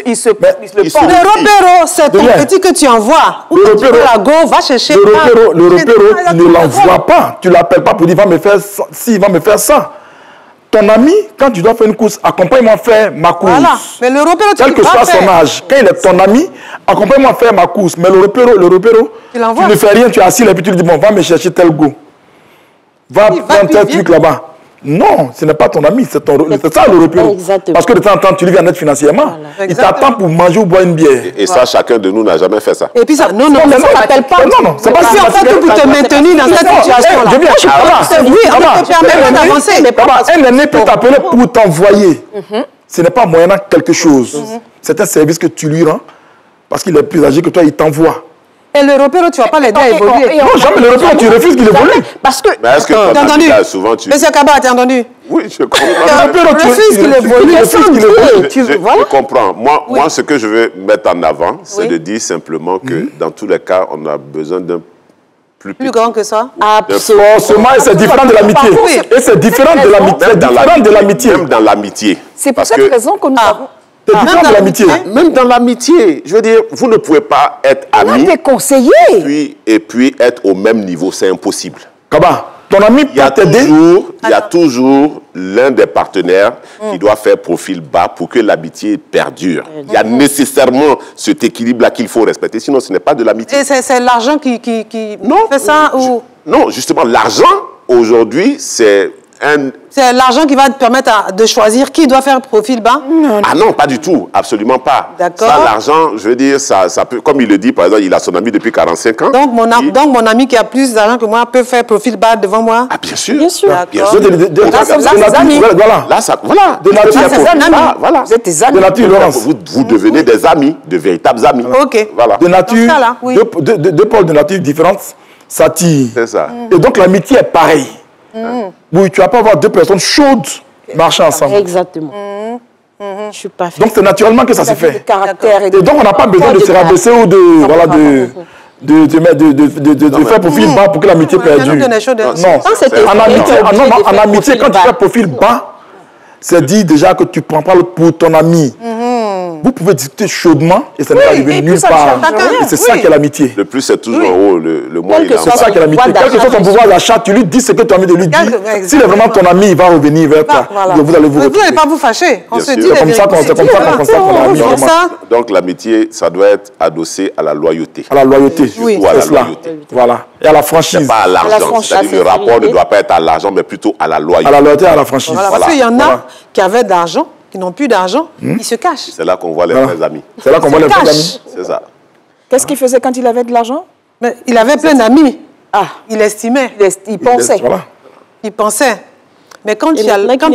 Il se pense. Le repéro, c'est ton petit que tu envoies. Ou quand tu veux la go, va chercher. Le repéro, tu ne l'envoies pas. Tu ne l'appelles pas pour dire, va me faire ça, si, va me faire ça. Ton ami, quand tu dois faire une course, accompagne-moi faire ma course. Voilà. Mais le repéro, tu quel que soit son âge, quand il est ton ami, accompagne-moi faire ma course. Mais le repéro, tu ne fais rien, tu es assis là, et puis tu lui dis, bon, va me chercher tel go. Va prendre tel truc là-bas. Non, ce n'est pas ton ami, c'est ça le repéro. Exactement. Parce que de temps en temps, tu lui viens d'être financièrement. Voilà. Il t'attend pour manger ou boire une bière. Et ça, chacun de nous n'a jamais fait ça. Et puis ça, non, mais ça ne s'appelle pas. Non, c'est pas ça. En fait, pour te maintenir dans cette situation-là. Je viens, oui, on te permet d'avancer. Un aîné peut t'appeler pour t'envoyer. Ce n'est pas moyennant quelque chose. C'est un service que tu lui rends parce qu'il est plus âgé que toi, il t'envoie. Et le repéro, tu ne vas pas l'aider à évoluer. Non, jamais le repéro, tu refuses qu'il évolue. Parce que... Mais est-ce que t'as entendu? Souvent, tu... Monsieur Kaba, t'as entendu? Oui, je comprends. Tu refuses qu'il évolue. Je comprends. Moi, ce que je veux mettre en avant, c'est de dire simplement que dans tous les cas, on a besoin d'un plus grand que ça? Absolument. C'est différent de l'amitié. Et c'est différent de l'amitié. Même dans l'amitié. C'est pour cette raison que nous avons... C'est différent de l'amitié. Même dans l'amitié. Je veux dire, vous ne pouvez pas être amis et puis être au même niveau. C'est impossible. Kaba, ton ami peut t'aider. Il y a toujours l'un des partenaires qui doit faire profil bas pour que l'amitié perdure. Il y a nécessairement cet équilibre-là qu'il faut respecter. Sinon, ce n'est pas de l'amitié. Et c'est l'argent qui fait ça ou... Non, justement, l'argent, aujourd'hui, c'est l'argent qui va te permettre de choisir qui doit faire profil bas? Ah non, pas du tout. Absolument pas. D'accord. Ça, l'argent, je veux dire, ça peut... Comme il le dit, par exemple, il a son ami depuis 45 ans. Donc, mon ami qui a plus d'argent que moi peut faire profil bas devant moi? Ah, bien sûr. Bien sûr. Bien sûr. Voilà. De nature, voilà. Vous êtes des amis. De nature, Laurence. Vous devenez des amis, de véritables amis. OK. Voilà. De nature, oui. deux pôles de nature différentes s'attirent. C'est ça. Et donc, l'amitié est pareille. Oui, tu ne vas pas avoir deux personnes chaudes marcher ensemble. Exactement. Je suis pas fait. Donc, c'est naturellement que ça se fait. Et donc, on n'a pas besoin de se rabaisser ou de faire profil bas pour que l'amitié perdure. Non, en amitié, quand tu fais profil bas, c'est dit déjà que tu ne prends pas l'autre pour ton ami. Vous pouvez discuter chaudement et ça ne va arriver nulle part. Et c'est ça qui est l'amitié. Le plus, c'est toujours en haut, le moins il est en bas. C'est ça qui est l'amitié. Quel que soit ton pouvoir d'achat, tu lui dis ce que tu as envie de lui dire. S'il est vraiment ton ami, il va revenir vers toi. Vous allez vous retrouver. Vous n'allez pas vous fâcher. On se dit c'est comme ça qu'on est ami. Donc l'amitié, ça doit être adossé à la loyauté. À la loyauté. Oui, à la loyauté. Voilà. Et à la franchise. Pas à l'argent. C'est-à-dire le rapport ne doit pas être à l'argent, mais plutôt à la loyauté. À la loyauté et à la franchise. Parce qu'il y en a qui avaient d'argent, qui n'ont plus d'argent, ils se cachent. C'est là qu'on voit les vrais amis. C'est là qu'on voit les vrais amis. C'est ça. Qu'est-ce qu'il faisait quand il avait de l'argent? Il avait plein d'amis. Il estimait. Il pensait. Il pensait. Mais quand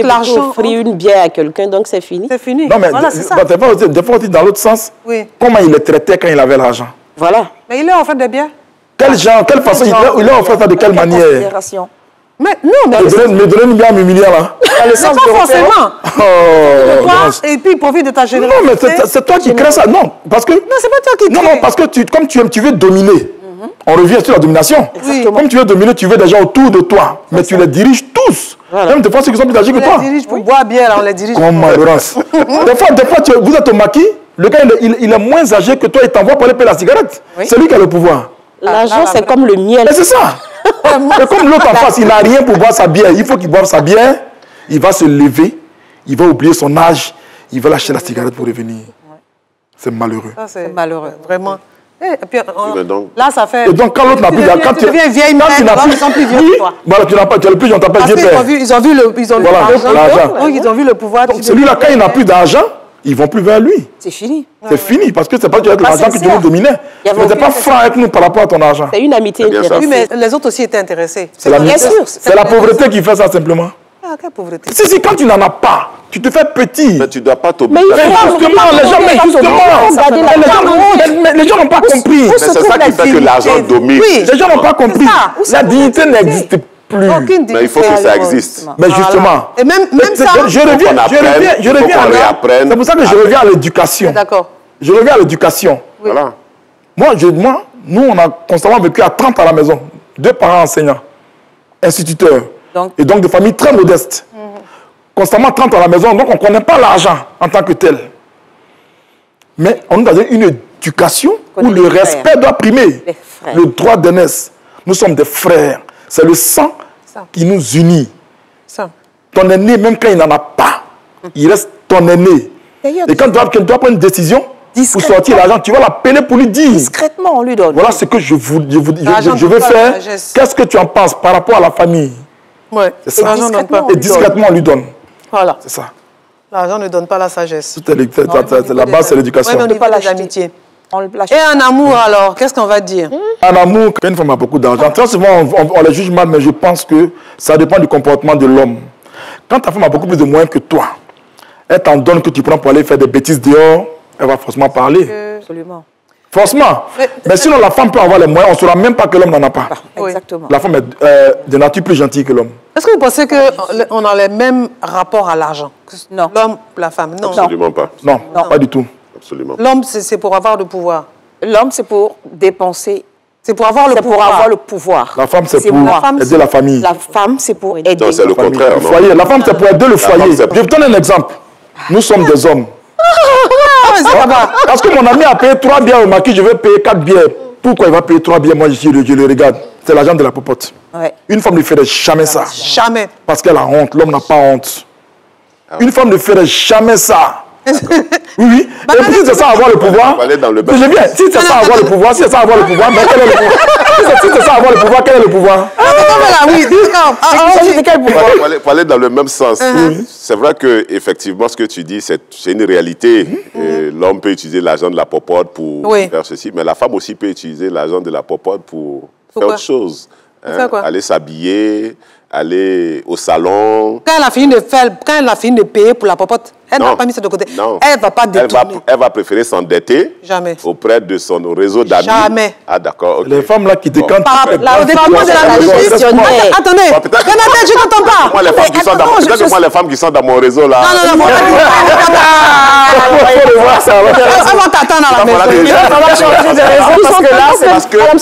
l'argent offrir une bière à quelqu'un, donc c'est fini. C'est fini. Non, mais des fois aussi dans l'autre sens, comment il les traitait quand il avait l'argent? Voilà. Mais il leur offert des bières. Quelle façon il leur offert ça, de quelle manière? Mais non, mais... Me donner une bière à m'humilier là. C'est pas forcément. Et puis il profite de ta générosité. Non, mais c'est toi qui crées ça. Non, parce que... Non, c'est pas toi qui crée. Non, parce que comme tu veux dominer, On revient sur la domination. Comme tu veux dominer, tu veux des gens autour de toi, mais tu les diriges tous. Voilà. Même des fois, ceux qui sont plus âgés que toi. On les dirige pour boire bien, on les dirige. Comment, Laurence? Des fois, vous êtes au maquis, le gars, il est moins âgé que toi, il t'envoie pour aller payer la cigarette. C'est lui qui a le pouvoir. L'argent, c'est comme le miel. Mais c'est ça. Et comme l'autre en face, il n'a rien pour boire sa bière. Il faut qu'il boive sa bière. Il va se lever. Il va oublier son âge. Il va lâcher la cigarette pour revenir. C'est malheureux. C'est malheureux, vraiment. Et puis, là, ça fait... Et donc, quand l'autre n'a plus d'argent... Quand tu deviens vieille mère, ils sont plus vieux que toi. Voilà, tu as le plus, on t'appelle vieux père. Ils ont vu l'argent. Donc, ils ont vu le pouvoir. Donc, celui-là, quand il n'a plus d'argent, ils ne vont plus vers lui. C'est fini. C'est fini, parce que ce n'est pas l'argent que tu veux dominer. Tu n'étais pas franc avec nous par rapport à ton argent. C'est une amitié. Oui, mais les autres aussi étaient intéressés. C'est la pauvreté qui fait ça, simplement. Ah, quelle pauvreté. Si, quand tu n'en as pas, tu te fais petit. Mais tu ne dois pas t'obliger. Les gens n'ont pas compris. Mais c'est ça qui fait que l'argent domine. Oui, les gens n'ont pas compris. La dignité n'existe plus. Mais il faut que ça existe. Mais justement. Et même ça. Je reviens. C'est pour ça que je reviens à l'éducation. D'accord. Je reviens à l'éducation. Voilà. Nous, on a constamment vécu à 30 à la maison. 2 parents enseignants, instituteurs. Et donc de familles très modestes. Constamment 30 à la maison, donc on ne connaît pas l'argent en tant que tel. Mais on nous a donné une éducation où le respect doit primer. Le droit d'aînesse. Nous sommes des frères. C'est le sang qui nous unit. Ton aîné, même quand il n'en a pas, il reste ton aîné. Et quand tu dois prendre une décision pour sortir l'argent, tu vas l'appeler pour lui dire. Discrètement, on lui donne. Voilà ce que je veux faire. Qu'est-ce que tu en penses par rapport à la famille? Ouais. C'est ça. Et discrètement, on lui donne. Voilà. C'est ça. L'argent ne donne pas la sagesse. La base, c'est l'éducation. Oui, mais on ne pas les amitiés. Et en amour, alors, qu'est-ce qu'on va dire? En amour, quand une femme a beaucoup d'argent, très souvent, on les juge mal, mais je pense que ça dépend du comportement de l'homme. Quand ta femme a beaucoup plus de moyens que toi, elle t'en donne que tu prends pour aller faire des bêtises dehors, elle va forcément parler. Absolument. Forcément. Mais sinon, la femme peut avoir les moyens, on ne saura même pas que l'homme n'en a pas. Exactement. La femme est de nature plus gentille que l'homme. Est-ce que vous pensez qu'on a les mêmes rapports à l'argent? Non. L'homme, la femme? Non. Absolument pas. Non, pas du tout. Absolument. L'homme, c'est pour avoir le pouvoir. L'homme, c'est pour dépenser. C'est pour avoir le pouvoir. La femme, c'est pour aider la famille. La femme, c'est pour aider. Non, c'est le contraire. Le foyer. La femme, c'est pour aider le foyer. Je vais vous donner un exemple. Nous sommes des hommes. Parce que mon ami a payé 3 bières au maquis, je vais payer 4 bières. Pourquoi il va payer 3 bières? Moi, je le regarde. C'est l'argent de la popote. Ouais. Une femme ne ferait jamais ça. Jamais. Parce qu'elle a honte. L'homme n'a pas honte. Une femme ne ferait jamais ça. Oui. Et puis, si c'est ça avoir le pouvoir, je viens. Si c'est ça avoir le pouvoir, mais quel est le pouvoir? Si c'est ça avoir le pouvoir, quel est le pouvoir? Pour aller dans le même sens, c'est vrai que effectivement, ce que tu dis, c'est une réalité. L'homme peut utiliser l'argent de la popote pour faire ceci, mais la femme aussi peut utiliser l'argent de la popote pour faire autre chose. Aller s'habiller, aller au salon. Quand elle a fini de payer pour la popote, elle n'a pas mis ça de côté. Non. Elle ne va pas détourner. Elle va préférer s'endetter auprès de son réseau d'amis. Jamais. Ah, d'accord. Okay. Les femmes là qui décantent. Au dépendant de la nutritionnelle. Attendez. Je n'entends pas. Peut-être que moi, les femmes qui sont dans mon réseau là. Non. On va t'attendre à la maison. On va changer de réseau parce que là,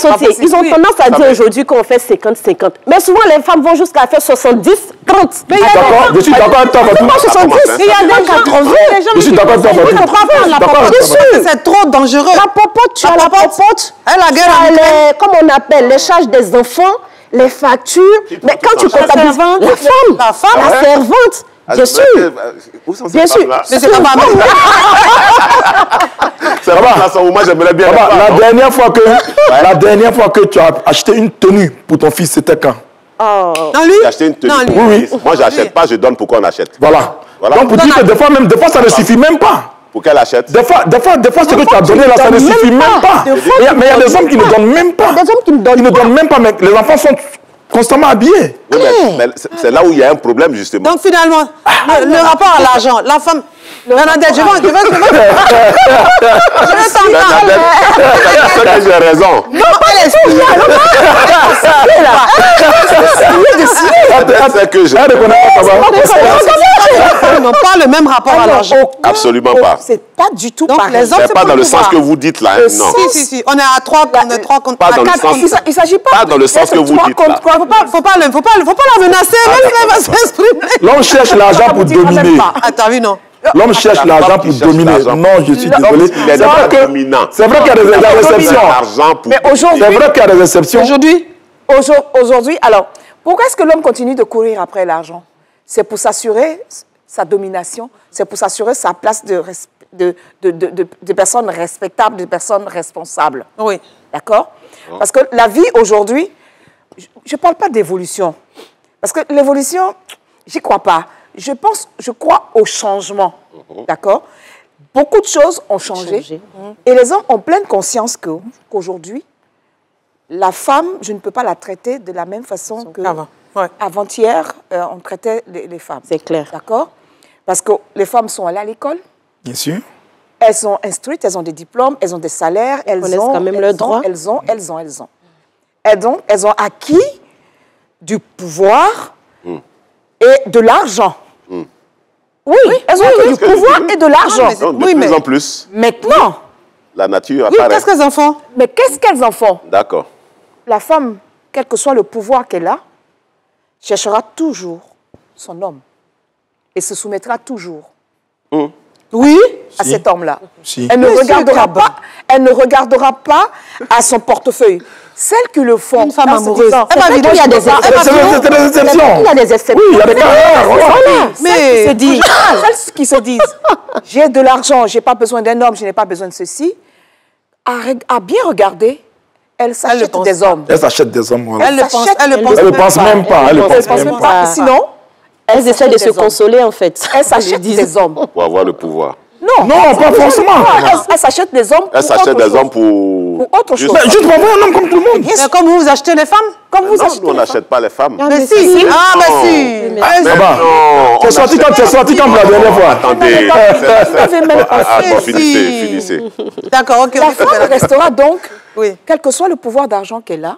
ils ont tendance à dire aujourd'hui qu'on fait 50-50. Mais souvent, les femmes vont jusqu'à faire 70-30. Je suis d'accord avec toi. Pourquoi 70? Il y a des 80. Je suis d'accord avec toi. C'est trop dangereux. La popote, tu as la popote. Elle a gueule. Comme on appelle les charges des enfants, les factures. Mais quand tu comptabilises la servante. Bien sûr. Bien sûr. Mais c'est pas ma mère. C'est pas moi, j'aimerais bien. La dernière fois que tu as acheté une tenue pour ton fils, c'était quand? Non, lui. J'ai acheté une tenue. Oui. Moi, j'achète pas, je donne pour qu'on achète. Voilà. Donc, pour dire que des fois, ça ne suffit même pas. Pour qu'elle achète. Des fois, ce que tu as donné là, ça ne suffit même pas. Mais il y a des hommes qui ne donnent même pas. Des hommes qui ne donnent même pas, mais les enfants sont constamment habillés. Oui, mais c'est là où il y a un problème, justement. Donc, finalement, le rapport à l'argent, la femme... Bernadette, je vais t'entendre. C'est que j'ai raison. Non, pas Ils n'ont pas le même rapport à l'argent. Absolument pas. C'est pas du tout pareil. C'est pas dans le sens que vous dites là. Non. Si. On est à 3 contre 4. Il ne s'agit pas dans le sens que vous dites là. Faut pas la menacer. Elle va s'exprimer. L'homme cherche l'argent pour dominer. Attends, oui, non. L'homme cherche l'argent pour dominer. Non, je suis désolé. C'est vrai qu'il y a des exceptions. C'est vrai qu'il y a des exceptions. Aujourd'hui, alors, pourquoi est-ce que l'homme continue de courir après l'argent? C'est pour s'assurer sa domination, c'est pour s'assurer sa place de personnes respectables, de personnes responsables. Oui. D'accord? Parce que la vie aujourd'hui, je ne parle pas d'évolution. Parce que l'évolution, j'y crois pas. Je crois au changement. D'accord? Beaucoup de choses ont changé. Et les hommes ont pleine conscience qu'aujourd'hui, la femme, je ne peux pas la traiter de la même façon que avant-hier, on traitait les femmes. C'est clair. D'accord? Parce que les femmes sont allées à l'école. Bien sûr. Elles sont instruites, elles ont des diplômes, elles ont des salaires, elles ont quand même leurs droits. Elles ont. Elles ont acquis du pouvoir et de l'argent. Oui, elles ont acquis du pouvoir et de l'argent. De plus en plus. Maintenant. La nature apparaît. Qu'est-ce qu'elles en font? Mais qu'est-ce qu'elles en font? D'accord. La femme, quel que soit le pouvoir qu'elle a, cherchera toujours son homme et se soumettra toujours à cet homme-là. Elle ne regardera pas à son portefeuille. Celles qui le font, une femme amoureuse. Il y a des exceptions. Il y a des exceptions. Oui, il y a des cas. Mais celles qui se disent, j'ai de l'argent, je n'ai pas besoin d'un homme, je n'ai pas besoin de ceci, à bien regarder, elles s'achètent des hommes. Elles s'achètent des hommes. Voilà. Elle ne pense même pas. Sinon, elles essaient de se consoler, en fait. Elles s'achètent des hommes. Pour avoir le pouvoir. Non, pas forcément. Elles s'achètent des hommes pour autre chose. Elles s'achètent des hommes pour autre chose. Juste pour avoir un homme comme tout le monde. Mais comme vous achetez les femmes? Non, nous, on n'achète pas les femmes. Mais si. Ah, mais si. Tu es sorti quand la dernière fois. Attendez. Finissez. D'accord, ok. La femme restera donc, quel que soit le pouvoir d'argent qu'elle a,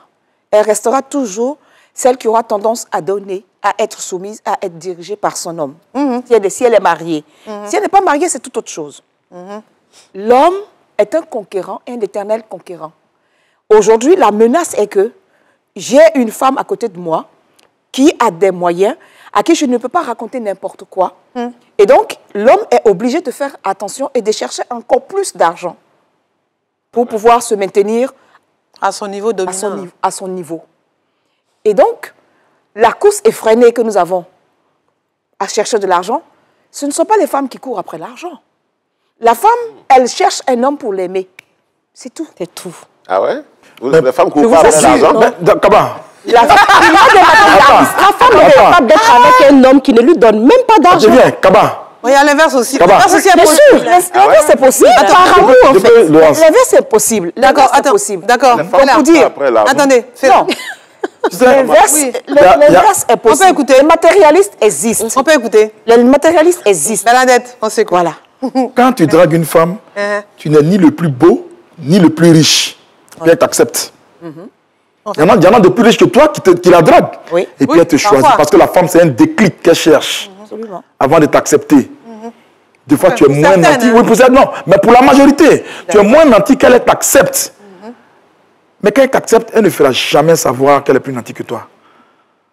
elle restera toujours celle qui aura tendance à donner, à être soumise, à être dirigée par son homme. Si elle est mariée. Si elle n'est pas mariée, c'est tout autre chose. L'homme est un conquérant, un éternel conquérant. Aujourd'hui, la menace est que j'ai une femme à côté de moi qui a des moyens, à qui je ne peux pas raconter n'importe quoi. Et donc, l'homme est obligé de faire attention et de chercher encore plus d'argent pour pouvoir se maintenir à son niveau dominant. À son niveau. Et donc, la course effrénée que nous avons à chercher de l'argent, ce ne sont pas les femmes qui courent après l'argent. La femme, elle cherche un homme pour l'aimer. C'est tout. C'est tout. Ah ouais? Les femmes courent pas après l'argent? La femme est capable d'être avec un homme qui ne lui donne même pas d'argent. Oui, à l'inverse aussi. L'inverse est possible. L'inverse est possible. Par amour, en fait. L'inverse est possible. D'accord, d'accord. Pour dire. Attendez, non. L'inverse est possible. On peut écouter. Les matérialistes existent. On peut écouter. Les matérialistes existent. Bernadette, on sait quoi? Voilà. Quand tu dragues une femme, tu n'es ni le plus beau, ni le plus riche. Puis elle t'accepte. Il y en a de plus riches que toi qui la draguent. Et puis elle te choisit. Parce que la femme, c'est un déclic qu'elle cherche avant de t'accepter. Des fois, tu es moins nanti. Oui, non, mais pour la majorité, tu es moins nanti qu'elle t'accepte. Mais quand elle t'accepte, elle ne fera jamais savoir qu'elle est plus nantie que toi.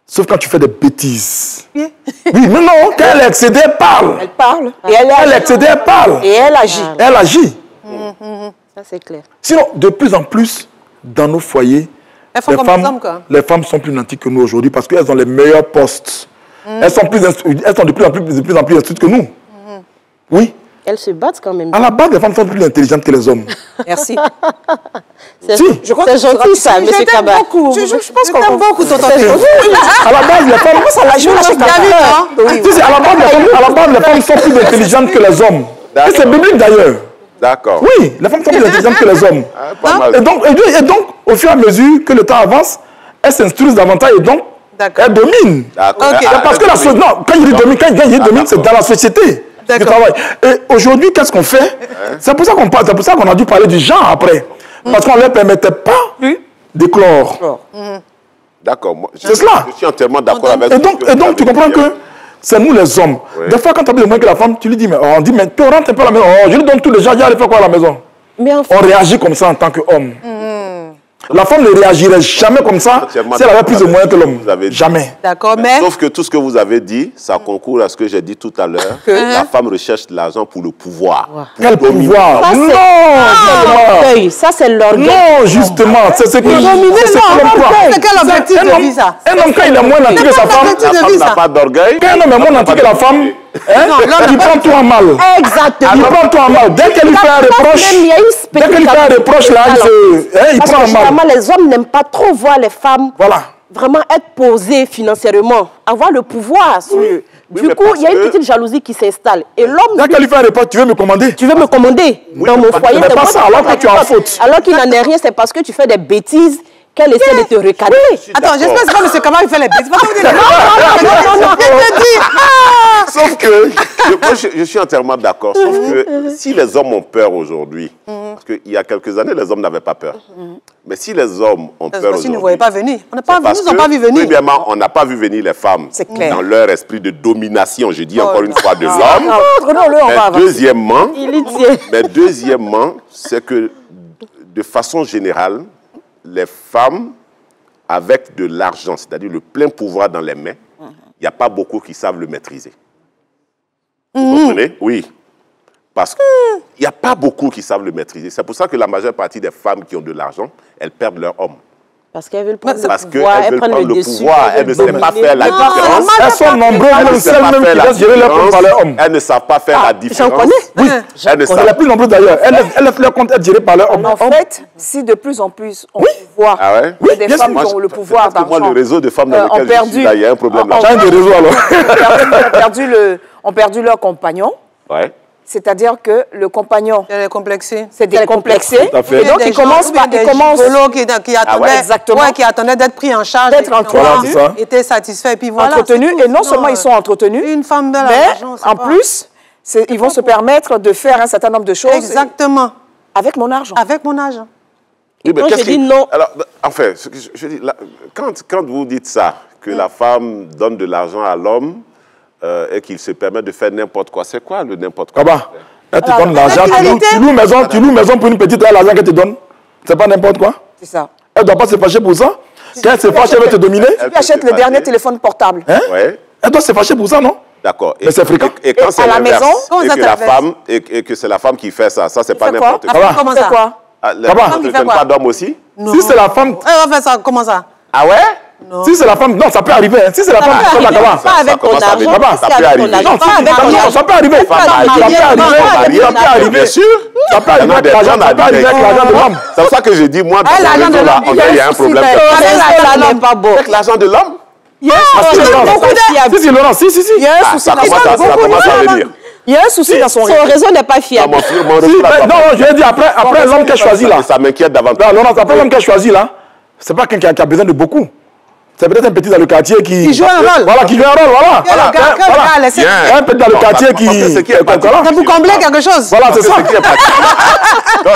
Sauf quand tu fais des bêtises. Oui, mais non, quand elle est excédée, elle parle. Elle parle. Et elle est excédée, elle parle. Et elle agit. Elle agit. Ça, c'est clair. Sinon, de plus en plus, dans nos foyers, les femmes sont plus nanties que nous aujourd'hui parce qu'elles ont les meilleurs postes. Elles sont de plus en plus instruites que nous. Oui. Elles se battent quand même. À la base, les femmes sont plus intelligentes que les hommes. Merci. C'est gentil ça, M. Kaba. Je pense qu'on t'aime beaucoup, tonton. À la base, les femmes, ça la joue à la base, les femmes sont plus intelligentes que les hommes. Et c'est biblique d'ailleurs. D'accord. Oui, les femmes sont plus intelligentes que les hommes. Et donc, au fur et à mesure que le temps avance, elles s'instruisent davantage et donc, elles dominent. Parce que quand il dit domine, c'est dans la société. Du travail. Et aujourd'hui, qu'est-ce qu'on fait? C'est pour ça qu'on a dû parler du genre après. Parce qu'on ne leur permettait pas d'éclore. D'accord. C'est cela. Je suis entièrement d'accord avec Et donc tu comprends que c'est nous les hommes. Oui. Des fois, quand tu as plus de moyens que la femme, tu lui dis, mais on dit, mais tu rentres un peu à la maison. Oh, je lui donne tous les gens, j'ai allé faire quoi à la maison? Mais en fait, on réagit comme ça en tant qu'homme. La femme ne réagirait jamais comme ça si elle avait plus de moyens que l'homme. Jamais. D'accord, mais... Sauf que tout ce que vous avez dit, ça concourt à ce que j'ai dit tout à l'heure. La femme recherche de l'argent pour le pouvoir. Quel pouvoir? Non, ça c'est l'orgueil. Non, justement, c'est ce que l'homme croit. C'est quel objectif de vie, ça? Un homme, quand il est moins nanti que sa femme, la femme n'a pas d'orgueil. Quand un homme est moins nanti que la femme, il prend tout en mal. Exactement. Il prend tout en mal. Dès qu'elle lui fait un reproche, là, il prend en mal. Les hommes n'aiment pas trop voir les femmes vraiment être posées financièrement, avoir le pouvoir sur eux. Du coup, il y a une petite jalousie qui s'installe. Et l'homme... Dès qu'elle lui fait un reproche, tu veux me commander? Tu veux me commander dans mon foyer. Mais pas ça, alors que tu es en faute. Alors qu'il n'en est rien, c'est parce que tu fais des bêtises qu'elle essaie de te recadrer. Attends, j'espère que c'est pas M. Kamara qui fait les bêtises. Sauf que, moi je suis entièrement d'accord, sauf que si les hommes ont peur aujourd'hui, parce qu'il y a quelques années, les hommes n'avaient pas peur. Mais si les hommes ont peur aujourd'hui... Ils ne voyaient pas venir. On n'a pas vu venir. Premièrement, on n'a pas vu venir les femmes dans leur esprit de domination, je dis encore une fois, de l'homme. Mais deuxièmement, c'est que de façon générale, les femmes avec de l'argent, c'est-à-dire le plein pouvoir dans les mains, il n'y a pas beaucoup qui savent le maîtriser. Vous comprenez? Oui. Parce qu'il n'y a pas beaucoup qui savent le maîtriser. C'est pour ça que la majeure partie des femmes qui ont de l'argent, elles perdent leur homme. Parce qu'elles veulent prendre le pouvoir. Elles veulent prendre le pouvoir. Elles ne savent pas faire la différence. Elles sont nombreuses, même qui laissent gérer leur compte par leur homme. Elles ne savent pas faire la différence. J'en connais. Oui, elles ne savent. Les plus nombreuses d'ailleurs. Elles laissent leur compte être géré par leur homme. En fait, si de plus en plus on voit des femmes qui ont le pouvoir d'argent. Moi, le réseau de femmes dans lequel je suis là, il y a un problème là. Change de réseau alors. Ont perdu leur compagnon. Ouais. C'est-à-dire que le compagnon... C'est décomplexé. C'est décomplexé. Et donc, il commence par... qui attendaient d'être pris en charge. D'être entretenus. Étaient satisfaits. Et puis voilà. Entretenus. Et non seulement ils sont entretenus, une femme de mais en plus, ils vont se permettre de faire un certain nombre de choses. Exactement. Avec mon argent. Avec mon argent. Oui, mais je dis non. Alors, en fait, je dis, quand vous dites ça, que la femme donne de l'argent à l'homme, et qu'il se permet de faire n'importe quoi. C'est quoi le n'importe quoi? Elle te donne l'argent, tu loues maison pour une petite, l'argent qu'elle te donne. C'est pas n'importe quoi? C'est ça. Elle ne doit pas se fâcher pour ça? Quand elle se fâche, elle va te dominer? Tu achètes le dernier téléphone portable. Elle doit se fâcher pour ça, non? D'accord. Mais c'est fréquent. Et quand c'est à la maison, et que c'est la femme qui fait ça, ça c'est pas n'importe quoi. Comment ça? La femme ne donne pas d'homme aussi? Si c'est la femme... Elle va faire ça, comment ça? Ah ouais? Non. Si c'est la femme, non, ça peut arriver. Si c'est la femme qui fait la cabane. Pas avec ton argent. Ça peut arriver. Non, ça peut arriver. Ça peut arriver. Bien sûr. Ça peut arriver avec l'argent de l'homme. C'est pour ça que je dis, moi, dans la maison là, il y a un problème. Avec l'argent de l'homme? Si, Laurent, si. Il y a un souci. Ça commence à venir. Il y a un souci dans son réseau. Son réseau n'est pas fiable. Non, je vais dire, après l'homme qui a choisi là. Ça m'inquiète davantage. Laurent, après l'homme qui a choisi là, c'est pas quelqu'un qui a besoin de beaucoup. C'est peut-être un petit dans le quartier qui joue un rôle. Voilà, qui joue un rôle, voilà. Un petit dans le quartier qui... C'est pour combler quelque chose. Voilà, c'est ça.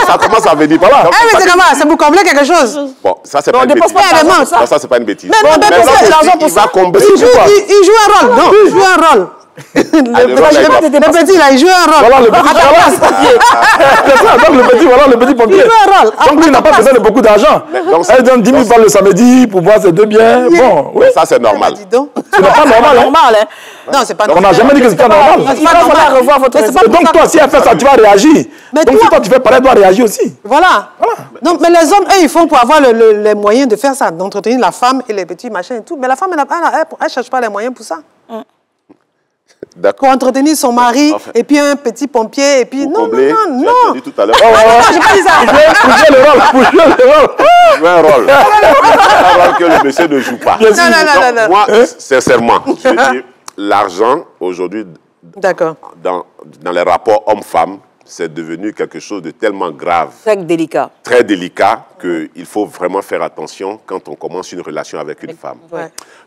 Ça commence à venir. Voilà. Mais c'est comment? C'est pour combler quelque chose. Bon, ça c'est pas une bêtise. Ça c'est pas une bêtise. Mais il va combler. Il joue un rôle. Non, il joue un rôle. Le petit là, il joue un rôle. Voilà, le petit le petit pompier. Il joue un rôle. Donc lui, il n'a pas besoin de beaucoup d'argent. Elle donne 10 000 balles le samedi pour voir ses deux biens. Bon, oui. Ça, c'est normal. Ce n'est pas normal. Non, c'est pas normal. On n'a jamais dit que c'était normal. Il va falloir revoir votre raisonnement. Donc toi, si elle fait ça, tu vas réagir. Donc si toi, tu fais pareil, tu dois réagir aussi. Voilà. Donc, mais les hommes, eux, ils font pour avoir les moyens de faire ça, d'entretenir la femme et les petits machins et tout. Mais la femme, elle ne cherche pas les moyens pour ça. Pour entretenir son mari, et puis un petit pompier, et puis... Non. J'ai dit tout à l'heure. J'ai pas dit ça. Pour jouer le rôle. Jouer un rôle. Un rôle que le monsieur ne joue pas. Non. Moi, sincèrement, je dis, l'argent, aujourd'hui, dans les rapports hommes-femmes, c'est devenu quelque chose de tellement grave. Très délicat qu'il faut vraiment faire attention quand on commence une relation avec une femme.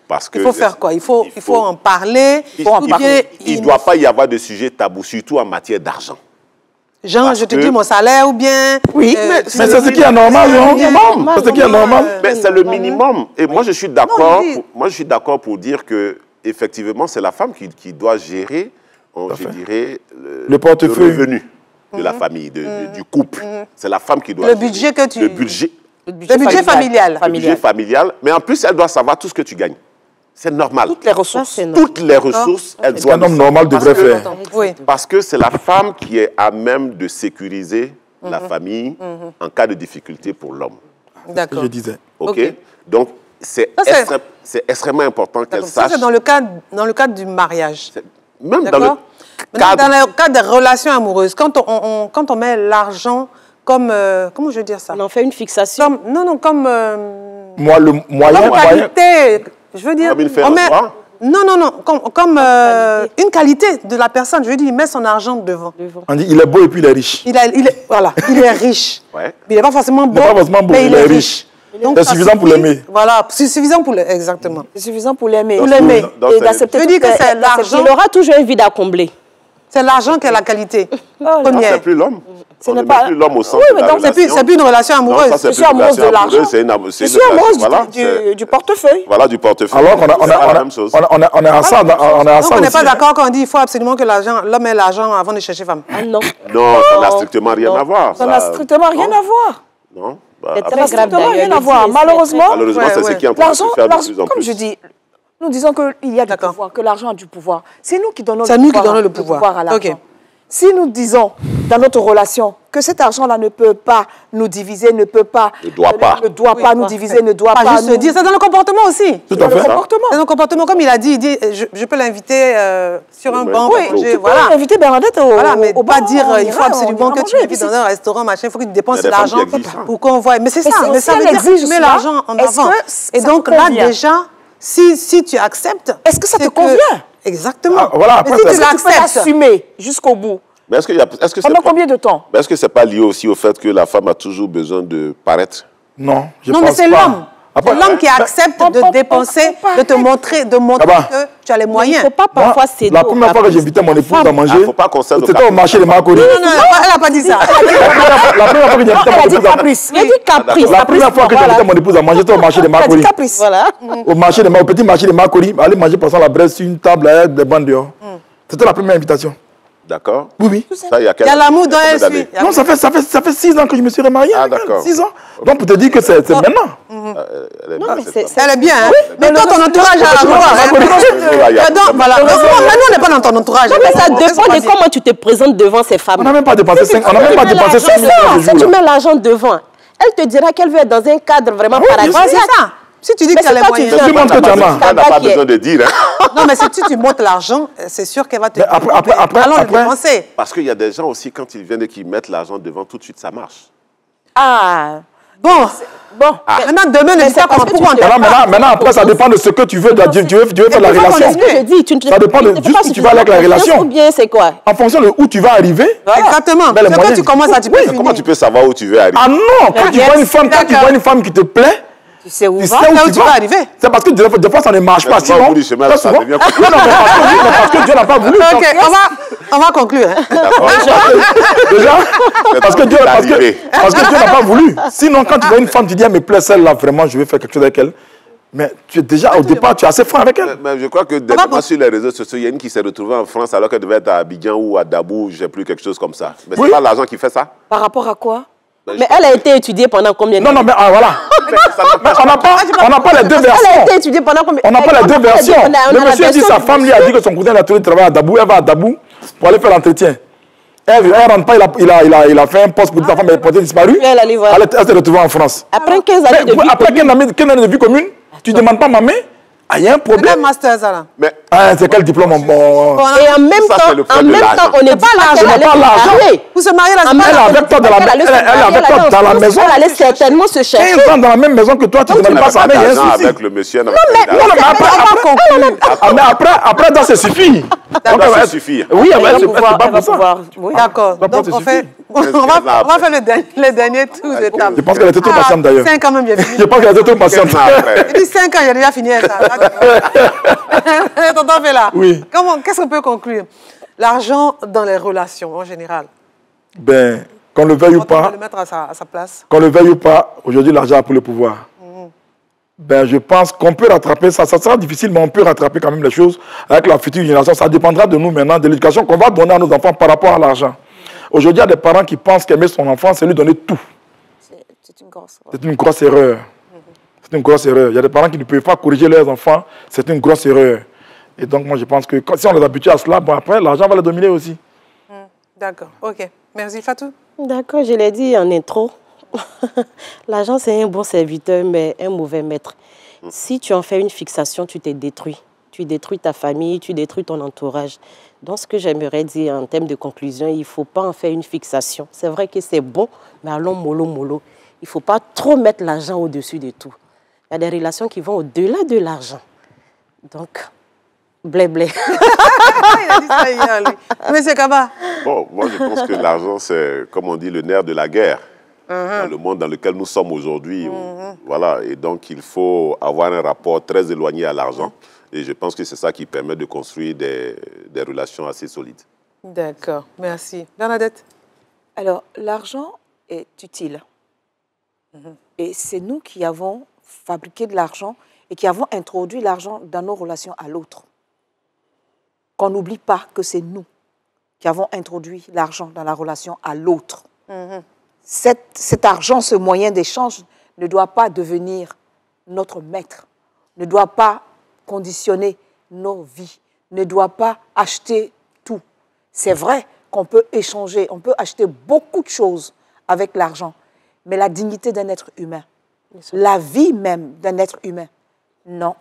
Parce que il faut faire quoi? Il faut en parler. Il ne doit pas y avoir de sujet tabou, surtout en matière d'argent. Genre, je te dis mon salaire ou bien... Oui, mais c'est ce qui est normal, non? C'est ce qui est normal. Mais c'est le minimum. Et moi, je suis d'accord pour dire que effectivement, c'est la femme qui doit gérer, je dirais, le portefeuille, le revenu de la famille, du couple. C'est la femme qui doit le budget que tu... Le budget familial. Le budget familial. Mais en plus, elle doit savoir tout ce que tu gagnes. C'est normal. Toutes les ressources. Toutes les ressources, elles doivent... Un homme normal devrait faire. Oui. Parce que c'est la femme qui est à même de sécuriser la famille en cas de difficulté pour l'homme. D'accord. Je disais. OK. Donc, c'est extrêmement important qu'elle sache... Ça, c'est dans le cadre du mariage. Même dans le cadre... Dans le cadre des relations amoureuses, quand on met l'argent comme... comment je veux dire ça? On en fait une fixation. Comme... Moi, le moyen... qualité, je veux dire... Comme une ferme. Non, comme une qualité de la personne. Je veux dire, il met son argent devant. On dit, il est beau et puis il est riche. Voilà, il est riche. Ouais. Il n'est pas forcément beau, mais il est riche. C'est suffisant pour l'aimer. Voilà, c'est suffisant pour l'aimer, exactement. C'est suffisant pour l'aimer. Pour l'aimer. Et d'accepter. Je veux dire que c'est l'argent. Il aura toujours un vide à combler. C'est l'argent qui est la qualité première. C'est plus l'homme. Ce n'est pas l'homme au centre de la relation. C'est plus une relation amoureuse. Je suis amoureuse de l'argent. Je suis amoureuse du portefeuille. Voilà, du portefeuille. Alors on est à ça. On n'est pas d'accord quand on dit qu'il faut absolument que l'homme ait l'argent avant de chercher femme. Ah non. Non, ça n'a strictement rien à voir. Ça n'a strictement rien à voir. Non. C'est très grave d'ailleurs. Rien à voir. Malheureusement, c'est ce qui est en train de se faire de plus en plus. Comme je dis, nous disons qu'il y a du pouvoir, que l'argent a du pouvoir. C'est nous qui donnons le pouvoir à l'argent. Si nous disons dans notre relation que cet argent-là ne peut pas nous diviser, ne doit pas nous diviser, ne doit pas juste nous... dire, c'est dans le comportement aussi. Tout à fait. C'est dans le comportement, comme il a dit, je peux l'inviter sur un banc. Oui, tu peux l'inviter Bernadette au voilà, mais au pas bar, dire, il faut absolument que tu m'invites dans un restaurant, machin, il faut que tu dépenses de l'argent pour qu'on voit. Mais c'est ça, mais ça veut dire que tu mets l'argent en avant. Et donc là, déjà, si tu acceptes... Est-ce que ça te convient? Exactement. Voilà, mais si tu l'acceptes, assumer jusqu'au bout. Mais est-ce que pendant combien de temps? Est-ce que c'est pas lié aussi au fait que la femme a toujours besoin de paraître? Non, non, mais c'est l'homme. C'est l'homme qui accepte de dépenser, de te montrer, que tu as les moyens. Il ne faut pas parfois céder. La première fois que j'invitais mon épouse à manger, c'était au marché de Makori. Non, elle n'a pas dit ça. La première fois que j'invitais mon épouse à manger, la première fois que j'invitais mon épouse à manger, c'était au marché de Makori. Au petit marché de Makori, aller manger par la Bresse sur une table avec des bandes dehors. C'était la première invitation. D'accord. Oui. Ça, il y a l'amour dans elle suit. Non, ça fait 6 ans que je me suis remarié. Ah, d'accord. 6 ans. Donc, pour te dire que c'est maintenant. Elle est bien. Mais toi, ton entourage a maintenant, on n'est pas dans ton entourage. Non, mais ça dépend de comment tu te présentes devant ces femmes. On n'a même pas dépensé 5 ans. Si tu mets l'argent devant, elle te dira qu'elle veut être dans un cadre vraiment paradigmatique. C'est ça. Si tu dis que tu as les moyens, tu montres que tu en as. Elle n'a pas besoin de dire. Non, mais si tu montres l'argent, c'est sûr qu'elle va te dire. Allons le dépenser. Parce qu'il y a des gens aussi, quand ils viennent et qu'ils mettent l'argent devant, tout de suite, ça marche. Ah. Bon. Maintenant, demain, ne dis pas pourquoi. Maintenant, après, ça dépend de ce que tu veux. Tu veux faire la relation. Ça dépend de juste où tu vas avec la relation. Ou bien c'est quoi? En fonction de où tu vas arriver. Exactement. Quand tu commences à tu peux finir. Comment tu peux savoir où tu veux arriver? Ah non, quand tu vois une femme qui te plaît, tu sais où tu vas arriver. C'est parce que des fois, ça ne marche pas. Sinon, parce que Dieu n'a pas voulu. Ok, on va conclure. Déjà, parce que Dieu n'a pas voulu. Sinon, quand tu vois une femme, tu dis, elle me plaît celle-là, vraiment, je vais faire quelque chose avec elle. Mais tu es déjà, au départ, tu es assez franc avec elle. Mais je crois que dernièrement, sur les réseaux sociaux, il y a une qui s'est retrouvée en France alors qu'elle devait être à Abidjan ou à Dabou, je ne sais plus, quelque chose comme ça. Mais c'est pas l'argent qui fait ça. Par rapport à quoi? Mais elle a été étudiée pendant combien de temps? Non, mais voilà. On n'a pas les deux versions. Elle a été étudiée pendant combien de temps? On n'a pas les deux versions. Le monsieur dit sa femme lui a dit que son cousin a trouvé travail à Dabou. Elle va à Dabou pour aller faire l'entretien. Elle ne rentre pas, il a fait un poste pour dire sa femme est portée disparue. Elle s'est retrouvée en France. Après 15 années de vie commune. Après 15 années de vie commune, tu ne demandes pas ma main. Il y a un problème. Master, ça là. Mais c'est quel diplôme? Et en même temps, on n'est pas l'argent. Vous se mariez là, elle est avec toi dans la maison. Elle allait certainement se chercher. 15 ans dans la même maison que toi, tu ne demandes pas sa main. Il y a un souci. avec le monsieur. Non, mais après, ça suffit. Ça suffit. Oui, elle va pouvoir. D'accord. Donc, on va faire le dernier tour de table. Je pense qu'elle était trop patiente d'ailleurs. 5 ans même, j'ai fini. Je pense qu'elle était trop patiente. Il dit 5 ans, j'ai déjà fini ça. Tonton Fela. Oui. Qu'est-ce qu'on peut conclure? L'argent dans les relations en général. ben, qu'on le veuille ou pas, le mettre à sa place. Qu'on le veuille ou pas, aujourd'hui, l'argent a pris le pouvoir. Ben, je pense qu'on peut rattraper ça. Ça sera difficile, mais on peut rattraper quand même les choses avec la future génération. Ça dépendra de nous maintenant, de l'éducation qu'on va donner à nos enfants par rapport à l'argent. Aujourd'hui, il y a des parents qui pensent qu'aimer son enfant, c'est lui donner tout. C'est une grosse erreur. C'est une grosse erreur. C'est une grosse erreur. Il y a des parents qui ne peuvent pas corriger leurs enfants. C'est une grosse erreur. Et donc, moi, je pense que si on les habitue à cela, bon, après, l'argent va les dominer aussi. D'accord. OK. Merci, Fatou. D'accord, je l'ai dit en intro. L'argent, c'est un bon serviteur, mais un mauvais maître. Si tu en fais une fixation, tu t'es détruit. Tu détruis ta famille, tu détruis ton entourage. Donc, ce que j'aimerais dire en termes de conclusion, il ne faut pas en faire une fixation. C'est vrai que c'est bon, mais allons mollo, mollo. Il ne faut pas trop mettre l'argent au-dessus de tout. Il y a des relations qui vont au-delà de l'argent. Donc, blé, blé. Il a dit ça hier, lui. Monsieur Kaba. Bon, moi, je pense que l'argent, c'est, comme on dit, le nerf de la guerre. Dans le monde dans lequel nous sommes aujourd'hui. Voilà. Et donc, il faut avoir un rapport très éloigné à l'argent. Et je pense que c'est ça qui permet de construire des relations assez solides. D'accord. Merci. Bernadette? Alors, l'argent est utile. Et c'est nous qui avons fabriqué de l'argent et qui avons introduit l'argent dans nos relations à l'autre. Qu'on n'oublie pas que c'est nous qui avons introduit l'argent dans la relation à l'autre. Cet argent, ce moyen d'échange, ne doit pas devenir notre maître, ne doit pas conditionner nos vies, ne doit pas acheter tout. C'est vrai qu'on peut échanger, on peut acheter beaucoup de choses avec l'argent, mais la dignité d'un être humain, la vie même d'un être humain, non,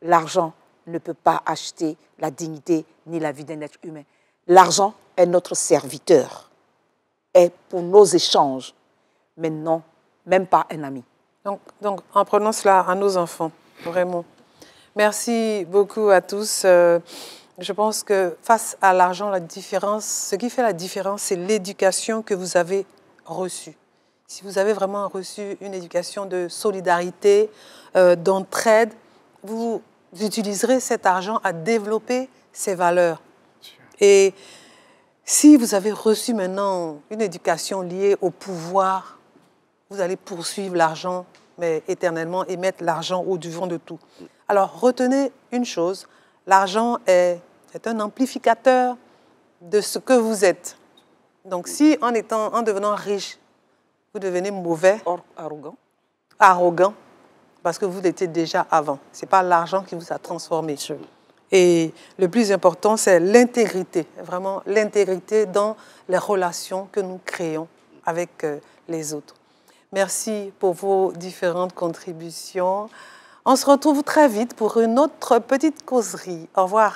l'argent ne peut pas acheter la dignité ni la vie d'un être humain. L'argent est notre serviteur. Est pour nos échanges, mais non, même pas un ami. Donc en prenant cela à nos enfants, vraiment. Merci beaucoup à tous. Je pense que face à l'argent, ce qui fait la différence, c'est l'éducation que vous avez reçue. Si vous avez vraiment reçu une éducation de solidarité, d'entraide, vous utiliserez cet argent à développer ces valeurs. Et si vous avez reçu maintenant une éducation liée au pouvoir, vous allez poursuivre l'argent, mais éternellement, et mettre l'argent au-devant de tout. Alors, retenez une chose, l'argent est un amplificateur de ce que vous êtes. Donc, si en devenant riche, vous devenez mauvais, arrogant, parce que vous l'étiez déjà avant. Ce n'est pas l'argent qui vous a transformé. Et le plus important, c'est l'intégrité, vraiment l'intégrité dans les relations que nous créons avec les autres. Merci pour vos différentes contributions. On se retrouve très vite pour une autre petite causerie. Au revoir.